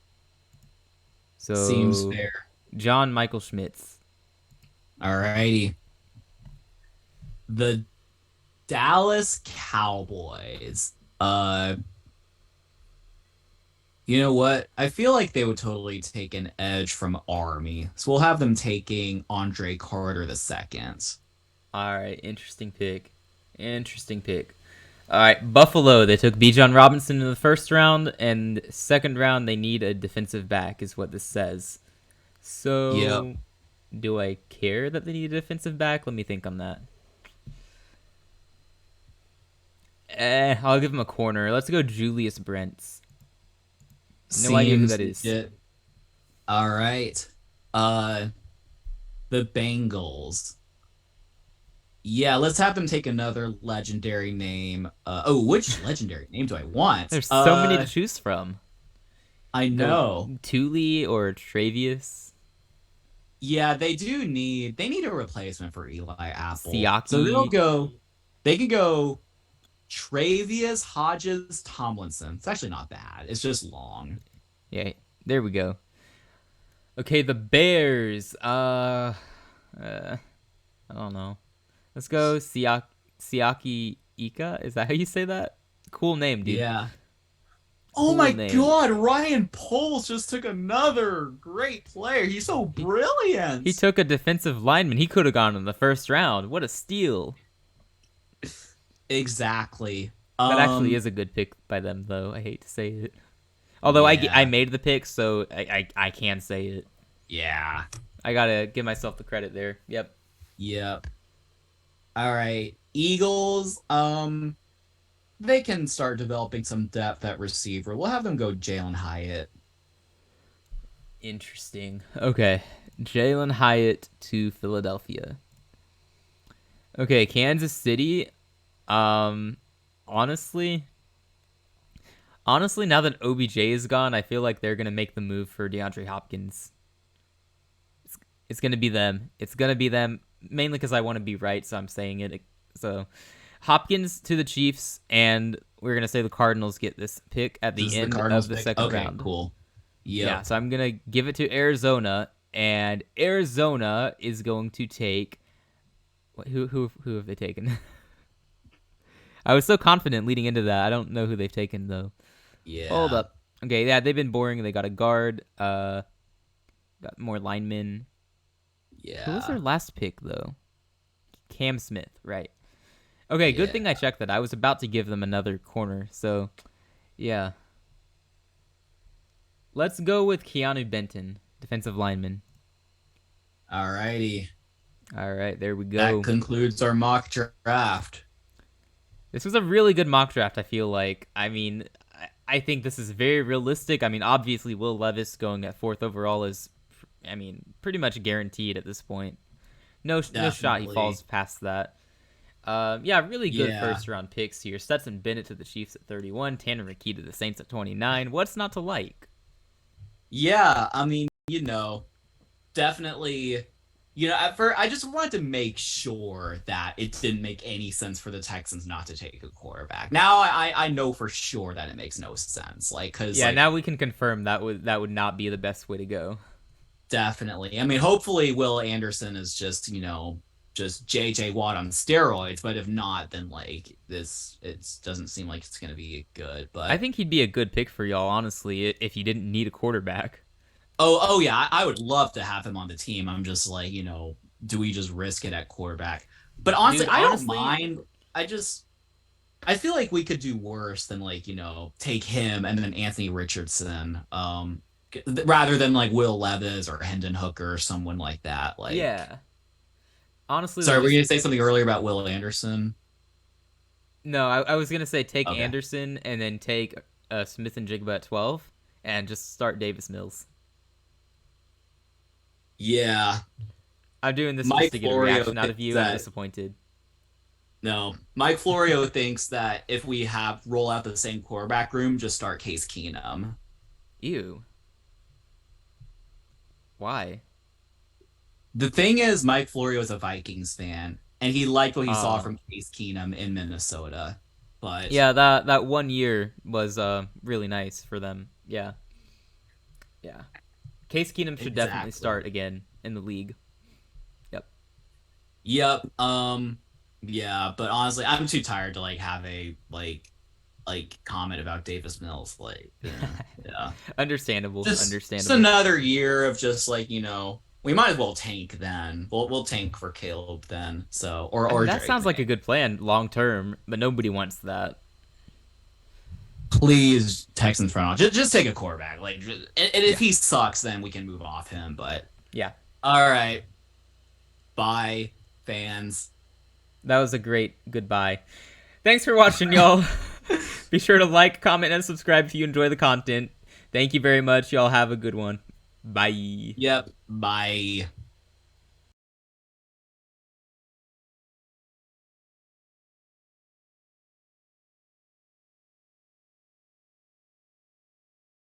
Speaker 2: Seems
Speaker 1: So,
Speaker 2: fair.
Speaker 1: John Michael Schmitz.
Speaker 2: Alrighty. The Dallas Cowboys. You know what? I feel like they would totally take an edge from Army. So we'll have them taking Andre Carter the second.
Speaker 1: All right, interesting pick. Interesting pick. All right, Buffalo. They took Bijan Robinson in the first round, and second round they need a defensive back, is what this says.
Speaker 2: Yep.
Speaker 1: So, do I care that they need a defensive back? Let me think on that. I'll give him a corner. Let's go Julius Brents. No idea who
Speaker 2: Seems
Speaker 1: that is.
Speaker 2: legit. All right. Uh, the Bengals. Yeah, let's have them take another legendary name. Which legendary name do I want?
Speaker 1: There's so many to choose from.
Speaker 2: I
Speaker 1: Go
Speaker 2: know.
Speaker 1: Thule or Travius,
Speaker 2: Yeah, they need a replacement for Eli Apple. So
Speaker 1: Siaki.
Speaker 2: they can go Travius Hodges Tomlinson. It's actually not bad. It's just long.
Speaker 1: Yeah, there we go. Okay, the Bears. I don't know. Let's go Siaki Ika. Is that how you say that? Cool name, dude.
Speaker 2: Yeah. Oh
Speaker 1: Cool
Speaker 2: my
Speaker 1: name.
Speaker 2: God, Ryan Poles just took another great player. He's so
Speaker 1: He
Speaker 2: brilliant.
Speaker 1: took a defensive lineman. He could have gone in the first round. What a steal.
Speaker 2: Exactly.
Speaker 1: That actually
Speaker 2: Um,
Speaker 1: is a good pick by them, though. I hate to say it. Although I
Speaker 2: yeah.
Speaker 1: made the pick, so I can say it.
Speaker 2: Yeah.
Speaker 1: I gotta give myself the credit there. Yep.
Speaker 2: Yep. All right. Eagles, they can start developing some depth at receiver. We'll have them go Jalen Hyatt.
Speaker 1: Interesting. Okay. Jalen Hyatt to Philadelphia. Okay, Kansas City. Um, honestly, honestly, now that OBJ is gone, I feel like they're gonna make the move for DeAndre Hopkins. It's gonna be them. It's gonna be them mainly because I want to be right, so I'm saying it. So, Hopkins to the Chiefs, and we're gonna say the Cardinals get this pick at
Speaker 2: This
Speaker 1: the
Speaker 2: is the
Speaker 1: end of
Speaker 2: Cardinals
Speaker 1: the
Speaker 2: pick.
Speaker 1: second
Speaker 2: Okay,
Speaker 1: round.
Speaker 2: cool.
Speaker 1: Yeah,
Speaker 2: Yep.
Speaker 1: so I'm gonna give it to Arizona, and Arizona is going to take. Who have they taken? I was so confident leading into that. I don't know who they've taken though. Hold
Speaker 2: Yeah.
Speaker 1: up. Okay, yeah, they've been boring. They got a guard. Got more linemen. Who was their
Speaker 2: Yeah.
Speaker 1: last pick though? Cam Smith, right? Okay, good
Speaker 2: Yeah.
Speaker 1: thing I checked that. I was about to give them another corner. So, yeah, let's go with Keanu Benton, defensive lineman.
Speaker 2: All righty.
Speaker 1: All right, there we
Speaker 2: That
Speaker 1: go.
Speaker 2: concludes our mock draft.
Speaker 1: This was a really good mock draft, I feel like. I mean, I think this is very realistic. I mean, obviously, Will Levis going at fourth overall is, I mean, pretty much guaranteed at this point. No shot he
Speaker 2: Definitely.
Speaker 1: falls past that. Yeah, really good
Speaker 2: Yeah.
Speaker 1: first round picks here. Stetson Bennett to the Chiefs at 31, Tanner McKee to the Saints at 29. What's not to like?
Speaker 2: Yeah. I mean, definitely. At first, I just wanted to make sure that it didn't make any sense for the Texans not to take a quarterback. Now I know for sure that it makes no sense. Like, because
Speaker 1: Yeah,
Speaker 2: like
Speaker 1: now we can confirm that would not be the best way to go.
Speaker 2: definitely. I mean, hopefully Will Anderson is just JJ Watt on steroids, but if not, then like this it doesn't seem like it's gonna be good.
Speaker 1: I
Speaker 2: But
Speaker 1: think he'd be a good pick for y'all, honestly, if you didn't need a quarterback.
Speaker 2: oh yeah, I would love to have him on the team. I'm just like, do we just risk it at quarterback? But honestly,
Speaker 1: Dude,
Speaker 2: I don't
Speaker 1: honestly,
Speaker 2: mind. I feel like we could do worse than like, take him and then Anthony Richardson. Rather than like Will Levis or Hendon Hooker or someone like that. Like,
Speaker 1: yeah. Honestly, though,
Speaker 2: sorry, were you
Speaker 1: just
Speaker 2: gonna say something earlier about Will Anderson?
Speaker 1: no. I was gonna say take
Speaker 2: Okay.
Speaker 1: Anderson and then take Smith and Jigba at 12, and just start Davis Mills.
Speaker 2: Yeah.
Speaker 1: I'm doing this just
Speaker 2: Mike
Speaker 1: to get a
Speaker 2: Florio
Speaker 1: reaction out of
Speaker 2: thinks
Speaker 1: you. I'm
Speaker 2: that
Speaker 1: disappointed.
Speaker 2: no. Mike Florio thinks that if we have roll out the same quarterback room, just start Case Keenum.
Speaker 1: Ew. Why?
Speaker 2: The thing is, Mike Florio is a Vikings fan, and he liked what he saw
Speaker 1: Uh,
Speaker 2: from Case Keenum in Minnesota. But
Speaker 1: Yeah, that 1 year was really nice for them. Yeah. Yeah. Case Keenum should definitely
Speaker 2: exactly.
Speaker 1: start again in the league. Yep.
Speaker 2: Yep. Yeah, but honestly, I'm too tired to like have a comment about Davis Mills. Like, yeah.
Speaker 1: Understandable.
Speaker 2: Just
Speaker 1: Understandable.
Speaker 2: another year of just like, we might as well tank then. We'll tank for Caleb then. So
Speaker 1: I mean,
Speaker 2: or
Speaker 1: that
Speaker 2: Drake
Speaker 1: sounds like a
Speaker 2: maybe.
Speaker 1: good plan long term, but nobody wants that.
Speaker 2: Please, Texans front office, just take a quarterback. Like, and if
Speaker 1: Yeah.
Speaker 2: he sucks, then we can move off him. But
Speaker 1: Yeah.
Speaker 2: all right, bye, fans.
Speaker 1: That was a great goodbye. Thanks for watching, y'all. Be sure to like, comment, and subscribe if you enjoy the content. Thank you very much. Y'all have a good one. Bye.
Speaker 2: Yep, bye.